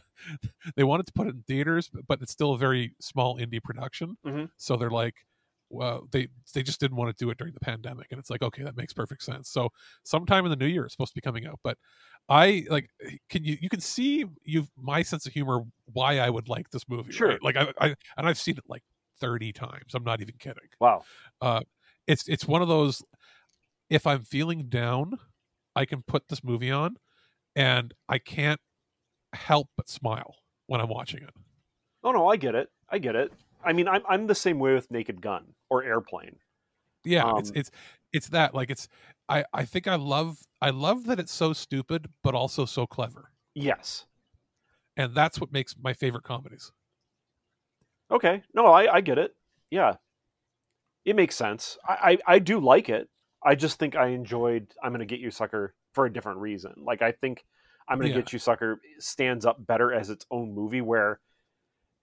they wanted to put it in theaters, but it's still a very small indie production. Mm-hmm. So they're like, well, they just didn't want to do it during the pandemic, and it's like, okay, that makes perfect sense. So sometime in the new year it's supposed to be coming out, but I you can see my sense of humor why I would like this movie. Sure. Right? Like I've seen it like 30 times. I'm not even kidding. Wow. It's one of those, if I'm feeling down, I can put this movie on and I can't help but smile when I'm watching it. Oh no, I get it. I mean, I'm the same way with Naked Gun or Airplane. Yeah, it's that, like, I think I love that it's so stupid but also so clever. Yes. And that's what makes my favorite comedies. Okay. No, I get it. Yeah. It makes sense. I do like it. I just think I enjoyed I'm Gonna Get You, Sucker for a different reason. Like, I think I'm Gonna Get You, Sucker stands up better as its own movie where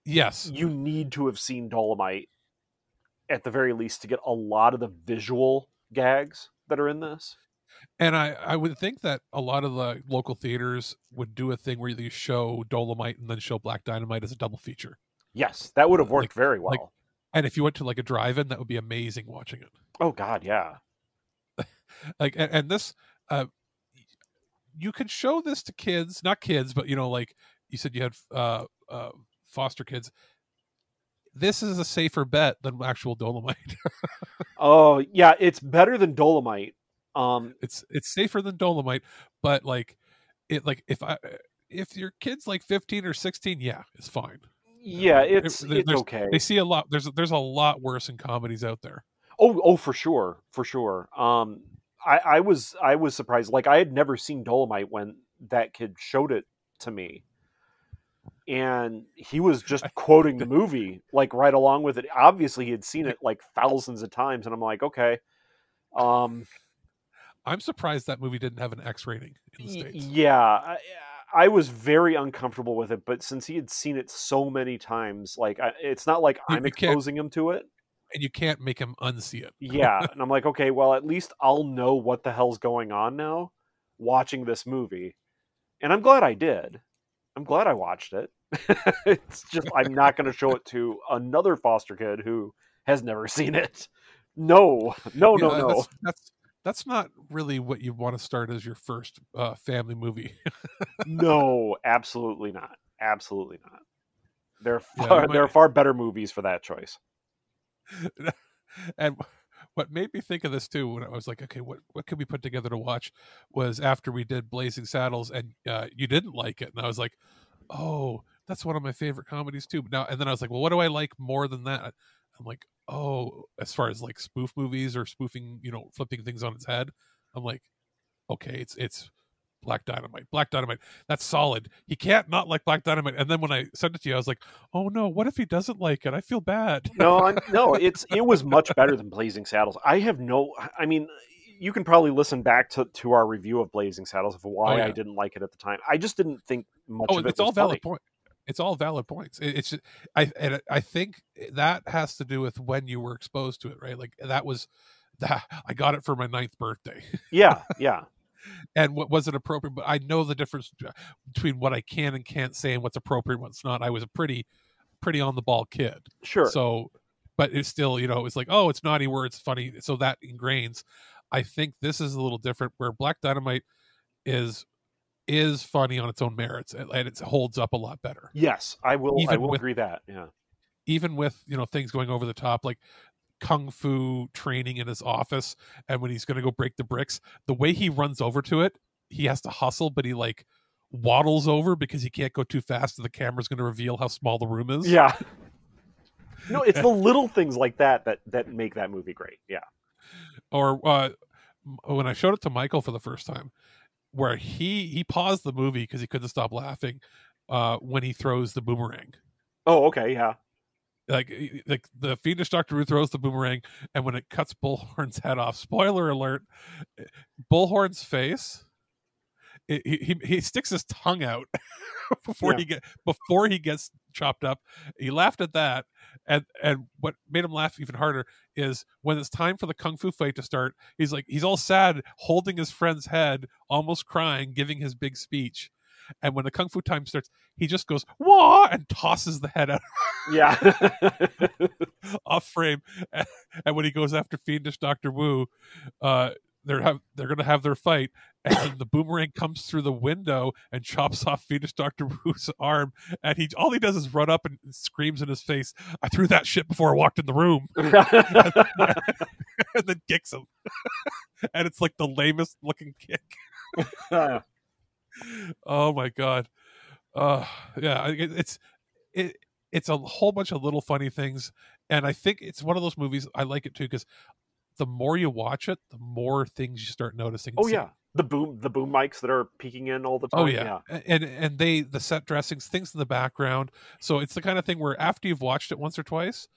yes, you need to have seen Dolomite at the very least to get a lot of the visual gags that are in this. And I would think that a lot of the local theaters would do a thing where you show Dolomite and then show Black Dynamite as a double feature. Yes, that would have worked very well. And if you went to like a drive-in, that would be amazing watching it. Oh God, yeah. Like, and this, you could show this to kids, not kids, but like you said, you had foster kids. This is a safer bet than actual Dolomite. Oh yeah, it's better than Dolomite. It's safer than Dolomite, but if your kid's like 15 or 16, yeah, it's fine. Yeah, it's okay. They see a lot. There's a lot worse in comedies out there. Oh, for sure. I was surprised. Like, I had never seen Dolomite when that kid showed it to me, and he was just quoting the movie like right along with it. Obviously, he had seen it like thousands of times, and I'm like, okay. I'm surprised that movie didn't have an X rating in the States. Yeah, I was very uncomfortable with it, but since he had seen it so many times, like, it's not like I'm exposing him to it. And you can't make him unsee it. Yeah, and I'm like, okay, well, at least I'll know what the hell's going on now watching this movie. And I'm glad I did. I'm glad I watched it. It's just, I'm not going to show it to another foster kid who has never seen it. No. That's not really what you want to start as your first family movie. No, absolutely not. Absolutely not. There are far better movies for that choice. And what made me think of this too, when I was like, okay, what could we put together to watch, was after we did Blazing Saddles and you didn't like it, and I was like, oh, that's one of my favorite comedies too. And then I was like, well, what do I like more than that? I'm like, oh, as far as like spoof movies or spoofing, flipping things on its head, I'm like, okay, it's Black Dynamite. Black Dynamite, that's solid. He can't not like Black Dynamite. And then when I sent it to you, I was like, oh no, what if he doesn't like it? I feel bad. No, it was much better than Blazing Saddles. I mean, you can probably listen back to our review of Blazing Saddles of why I didn't like it at the time. I just didn't think much of it. It's all valid point. It's all valid points. It's just, I think that has to do with when you were exposed to it, right? Like that was that I got it for my 9th birthday. Yeah. And what was it appropriate? But I know the difference between what I can and can't say and what's appropriate and what's not. I was a pretty on the ball kid. Sure. So, but it's still, it's like, oh, it's naughty where it's funny. So that ingrains. I think this is a little different where Black Dynamite is funny on its own merits and it holds up a lot better. Yes, I will agree that. Yeah. Even with, things going over the top, like kung fu training in his office, and when he's going to go break the bricks, the way he runs over to it, he has to hustle, but he like waddles over because he can't go too fast and the camera's going to reveal how small the room is. Yeah. No, it's the little things like that make that movie great. Yeah. Or when I showed it to Michael for the first time, where he paused the movie because he couldn't stop laughing when he throws the boomerang. Oh, okay, yeah. Like the fiendish Doctor Who throws the boomerang, and when it cuts Bullhorn's head off, spoiler alert, Bullhorn's face, he sticks his tongue out before he gets chopped up. He laughed at that, and what made him laugh even harder is when it's time for the kung fu fight to start. He's all sad, holding his friend's head, almost crying, giving his big speech. And when the kung fu time starts, he just goes "wah" and tosses the head out. Yeah, off frame. And when he goes after fiendish Doctor Wu, they're going to have their fight, and the boomerang comes through the window and chops off fiendish Doctor Wu's arm. And all he does is run up and screams in his face, "I threw that shit before I walked in the room," and then kicks him. And it's like the lamest looking kick. Oh my god. Yeah, it's a whole bunch of little funny things, and I think it's one of those movies I like it too because the more you watch it, the more things you start noticing. Oh yeah, the boom mics that are peeking in all the time. Oh yeah. And the set dressings, things in the background. So it's the kind of thing where after you've watched it once or twice,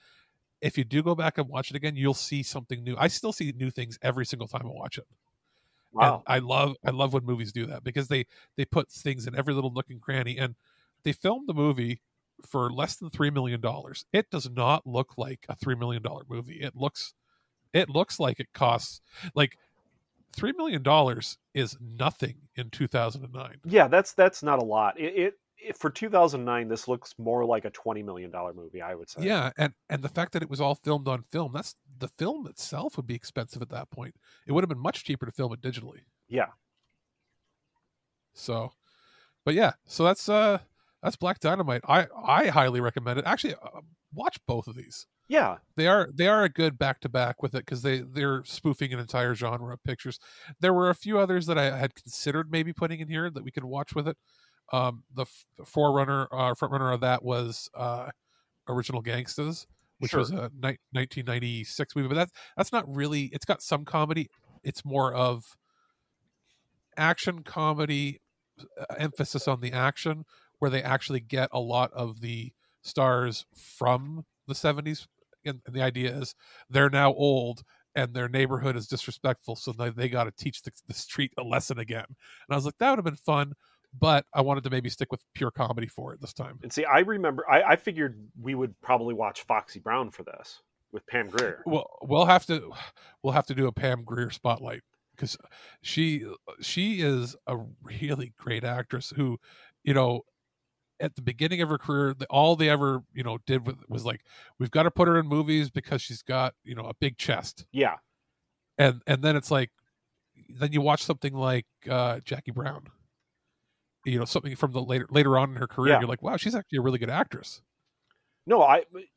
if you do go back and watch it again, you'll see something new. I still see new things every single time I watch it. Wow. And I love when movies do that, because they put things in every little nook and cranny. And they filmed the movie for less than $3 million. It does not look like a $3 million movie. It looks like it costs like $3 million is nothing in 2009. Yeah, that's not a lot. It for 2009, this looks more like a $20 million movie, I would say. Yeah, and the fact that it was all filmed on film, that's the film itself would be expensive at that point. It would have been much cheaper to film it digitally. Yeah. So, but yeah, so that's Black Dynamite. I highly recommend it. Actually, watch both of these. Yeah, they are a good back to back with it, because they're spoofing an entire genre of pictures. There were a few others that I had considered maybe putting in here that we could watch with it. The front runner of that was Original Gangsters, which was a 1996 movie, but that's not really. It's got some comedy. It's more of action comedy, emphasis on the action, where they actually get a lot of the stars from the 70s. And the idea is they're now old and their neighborhood is disrespectful, so they got to teach the street a lesson again. And I was like, that would have been fun, but I wanted to maybe stick with pure comedy for it this time. And see, I remember I figured we would probably watch Foxy Brown for this with Pam Grier. Well, we'll have to do a Pam Grier spotlight, because she is a really great actress who, at the beginning of her career, all they ever, did was like, we've got to put her in movies because she's got, a big chest. Yeah. And then it's like, then you watch something like Jackie Brown, something from the later on in her career. Yeah. You're like, wow, she's actually a really good actress. No,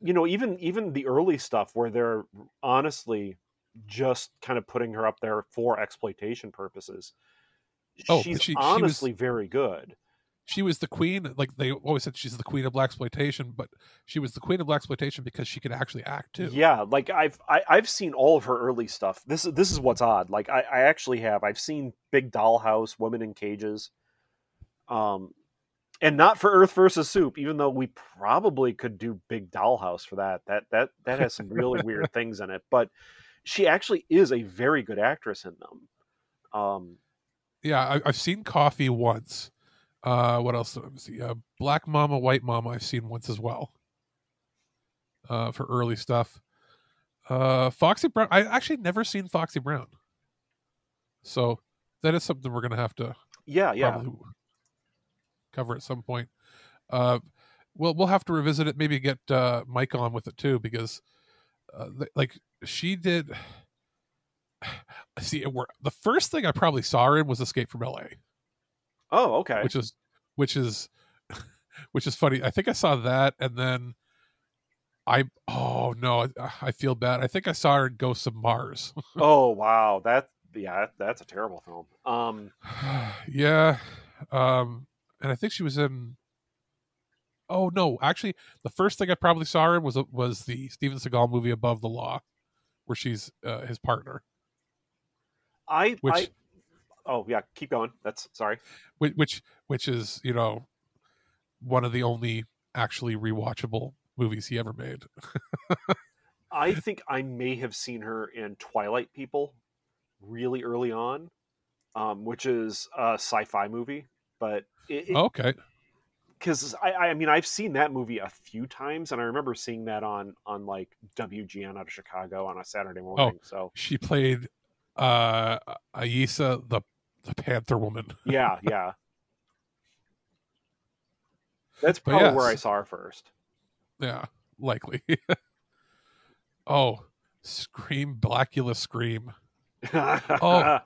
even the early stuff where they're honestly just kind of putting her up there for exploitation purposes. She's honestly very good. She was the queen. Like they always said, she's the queen of blaxploitation, but she was the queen of blaxploitation because she could actually act too. Yeah, like I've seen all of her early stuff. This is what's odd. Like I actually have. I've seen Big Dollhouse, Women in Cages, and not for Earth versus Soup. Even though we probably could do Big Dollhouse for that. That has some really weird things in it. But she actually is a very good actress in them. Yeah, I've seen Coffee once. What else? Let me see. Black Mama, White Mama, I've seen once as well. For early stuff. Foxy Brown. I actually never seen Foxy Brown. So that is something we're gonna have to probably cover at some point. We'll have to revisit it. Maybe get Mike on with it too, because like she did. See, the first thing I probably saw her in was Escape from LA. Oh, okay. Which is funny. I think I saw that, and then I feel bad. I think I saw her in Ghosts of Mars. Oh wow, that's a terrible film. Yeah, and I think she was in. Oh no, actually, the first thing I probably saw her in was the Steven Seagal movie Above the Law, where she's his partner. Oh yeah, keep going. That's sorry. Which is one of the only actually rewatchable movies he ever made. I think I may have seen her in Twilight People really early on, which is a sci-fi movie. But okay, because I mean I've seen that movie a few times, and I remember seeing that on like WGN out of Chicago on a Saturday morning. So she played Aisa the Panther Woman. Yeah. That's probably where I saw her first. Yeah, likely. Oh, Scream, Blackula Scream. Oh.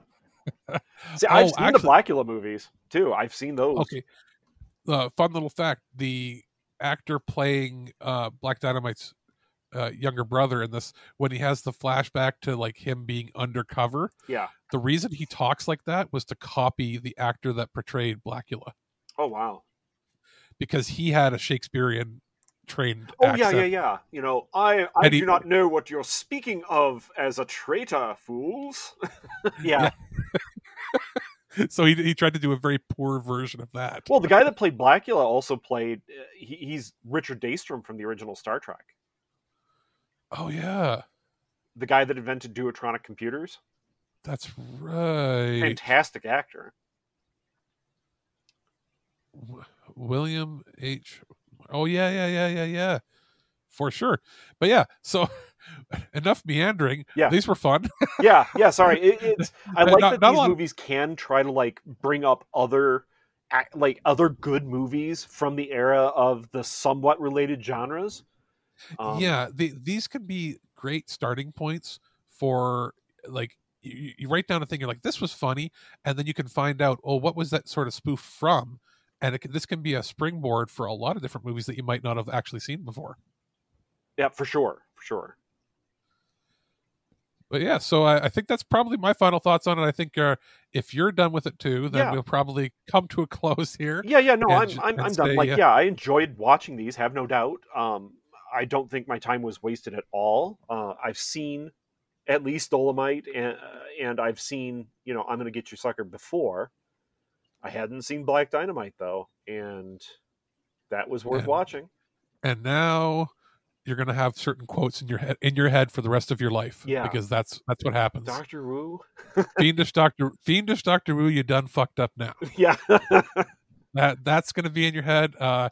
See, I've seen the Blackula movies too. I've seen those. Okay. Fun little fact: the actor playing Black Dynamite's younger brother in this, when he has the flashback to like him being undercover, the reason he talks like that was to copy the actor that portrayed Blackula. Oh wow. Because he had a Shakespearean trained accent. Yeah. I do not know what you're speaking of as a traitor, fools. Yeah. So he tried to do a very poor version of that. Well, the guy that played Blackula also played. He's Richard Daystrom from the original Star Trek. Oh yeah, the guy that invented duotronic computers. That's right. Fantastic actor. William H. Oh yeah. For sure. But yeah, so enough meandering. Yeah. These were fun. yeah. Sorry. It's I like that these not movies can try to like bring up other good movies from the era of the somewhat related genres. These can be great starting points for like you write down a thing, you're like, this was funny, and then you can find out, oh, what was that sort of spoof from? And this can be a springboard for a lot of different movies that you might not have actually seen before. Yeah, for sure. But yeah, so I think that's probably my final thoughts on it. I think if you're done with it too, then we'll probably come to a close here. Yeah, no, I'm done. Say, I enjoyed watching these, have no doubt. I don't think my time was wasted at all. I've seen at least Dolomite, and I've seen, I'm Gonna Get You Sucker before. I hadn't seen Black Dynamite though, and that was worth watching. And now you're going to have certain quotes in your head for the rest of your life. Yeah, because that's what happens. Dr. Wu, fiendish Dr. Wu, you done fucked up now. Yeah, that's going to be in your head. What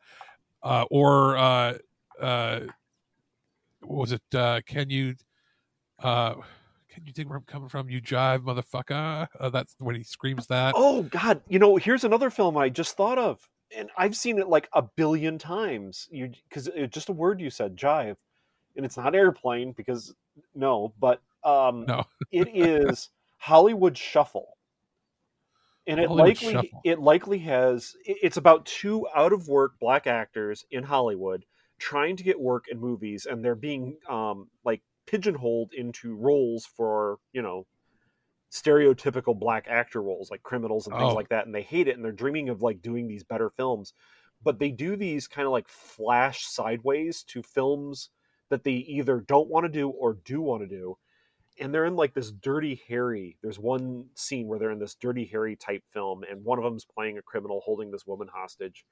was it? Can you think where I'm coming from? You jive, motherfucker. That's when he screams that. Oh God! Here's another film I just thought of, and I've seen it like a billion times. Because it's just a word you said, jive, and it's not airplane because no, but no, it is Hollywood Shuffle, and it likely has. It's about two out of work black actors in Hollywood trying to get work in movies, and they're being like pigeonholed into roles for stereotypical black actor roles like criminals and things like that, and they hate it, and they're dreaming of like doing these better films, but they do these kind of like flash sideways to films that they either don't want to do or do want to do, and they're in like this Dirty Harry. There's one scene where they're in this Dirty Harry type film, and one of them's playing a criminal holding this woman hostage,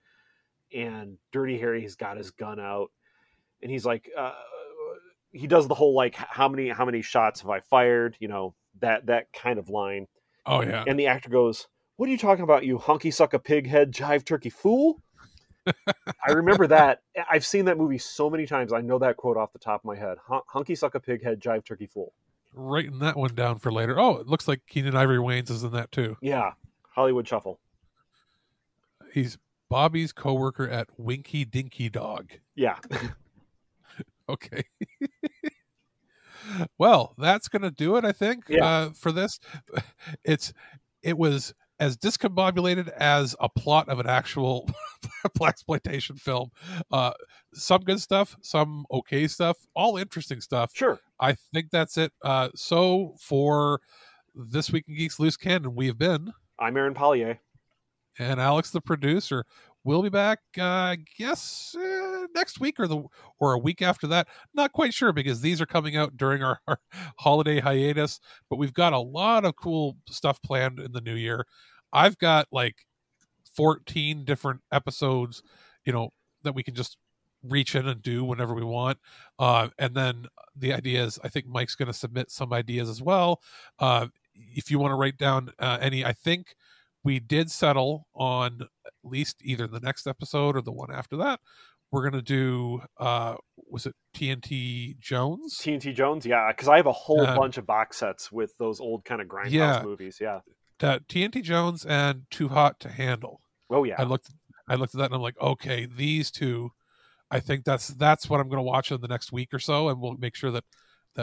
and Dirty Harry has got his gun out, and he's like he does the whole like how many shots have I fired, that kind of line. Oh yeah. And the actor goes, "What are you talking about, you hunky sucka pig head jive turkey fool?" I remember that. I've seen that movie so many times. I know that quote off the top of my head. Hunky sucka pig head jive turkey fool. Writing that one down for later. Oh, it looks like Keenan Ivory Wayans is in that too. Yeah. Hollywood Shuffle. He's Bobby's coworker at Winky Dinky Dog. Yeah. Okay. Well, that's going to do it, I think, for this. It was as discombobulated as a plot of an actual blaxploitation film. Some good stuff, some okay stuff, all interesting stuff. Sure. I think that's it. So for This Week in Geeks Loose Cannon, we have been... I'm Aaron Pollyea. And Alex, the producer. We'll be back, I guess, next week or a week after that. Not quite sure because these are coming out during our holiday hiatus. But we've got a lot of cool stuff planned in the new year. I've got like 14 different episodes, that we can just reach in and do whenever we want. And then the idea is, I think Mike's going to submit some ideas as well. If you want to write down any, I think we did settle on at least either the next episode or the one after that. We're going to do, was it TNT Jones? TNT Jones, yeah, because I have a whole bunch of box sets with those old kind of grindhouse movies, yeah. TNT Jones and Too Hot to Handle. Oh, yeah. I looked at that and I'm like, okay, these two, I think that's what I'm going to watch in the next week or so, and we'll make sure that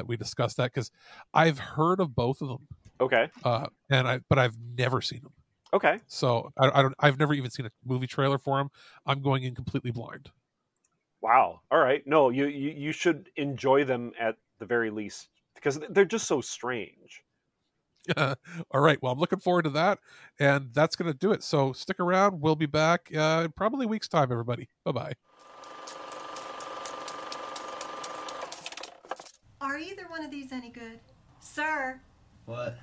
we discuss that, because I've heard of both of them. Okay. But I've never seen them. Okay. So I've never even seen a movie trailer for them. I'm going in completely blind. Wow. All right. No, you should enjoy them at the very least, because they're just so strange. All right. Well, I'm looking forward to that, and that's going to do it. So stick around. We'll be back in probably a week's time, everybody. Bye-bye. Are either one of these any good? Sir? What?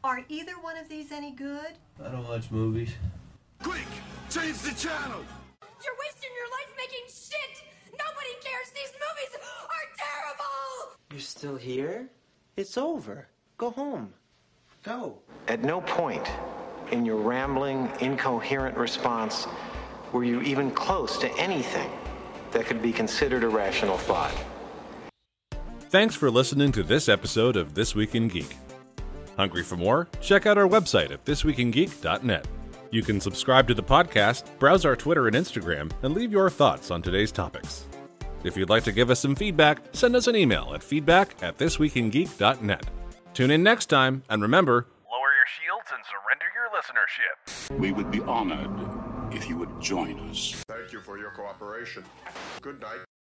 Are either one of these any good? I don't watch movies. Quick, change the channel! You're wasting your life making shit! Nobody cares! These movies are terrible! You're still here? It's over. Go home. Go. At no point in your rambling, incoherent response were you even close to anything that could be considered a rational thought. Thanks for listening to this episode of This Week in Geek. Hungry for more? Check out our website at thisweekingeek.net. You can subscribe to the podcast, browse our Twitter and Instagram, and leave your thoughts on today's topics. If you'd like to give us some feedback, send us an email at feedback@thisweekingeek.net. Tune in next time, and remember, lower your shields and surrender your listenership. We would be honored if you would join us. Thank you for your cooperation. Good night.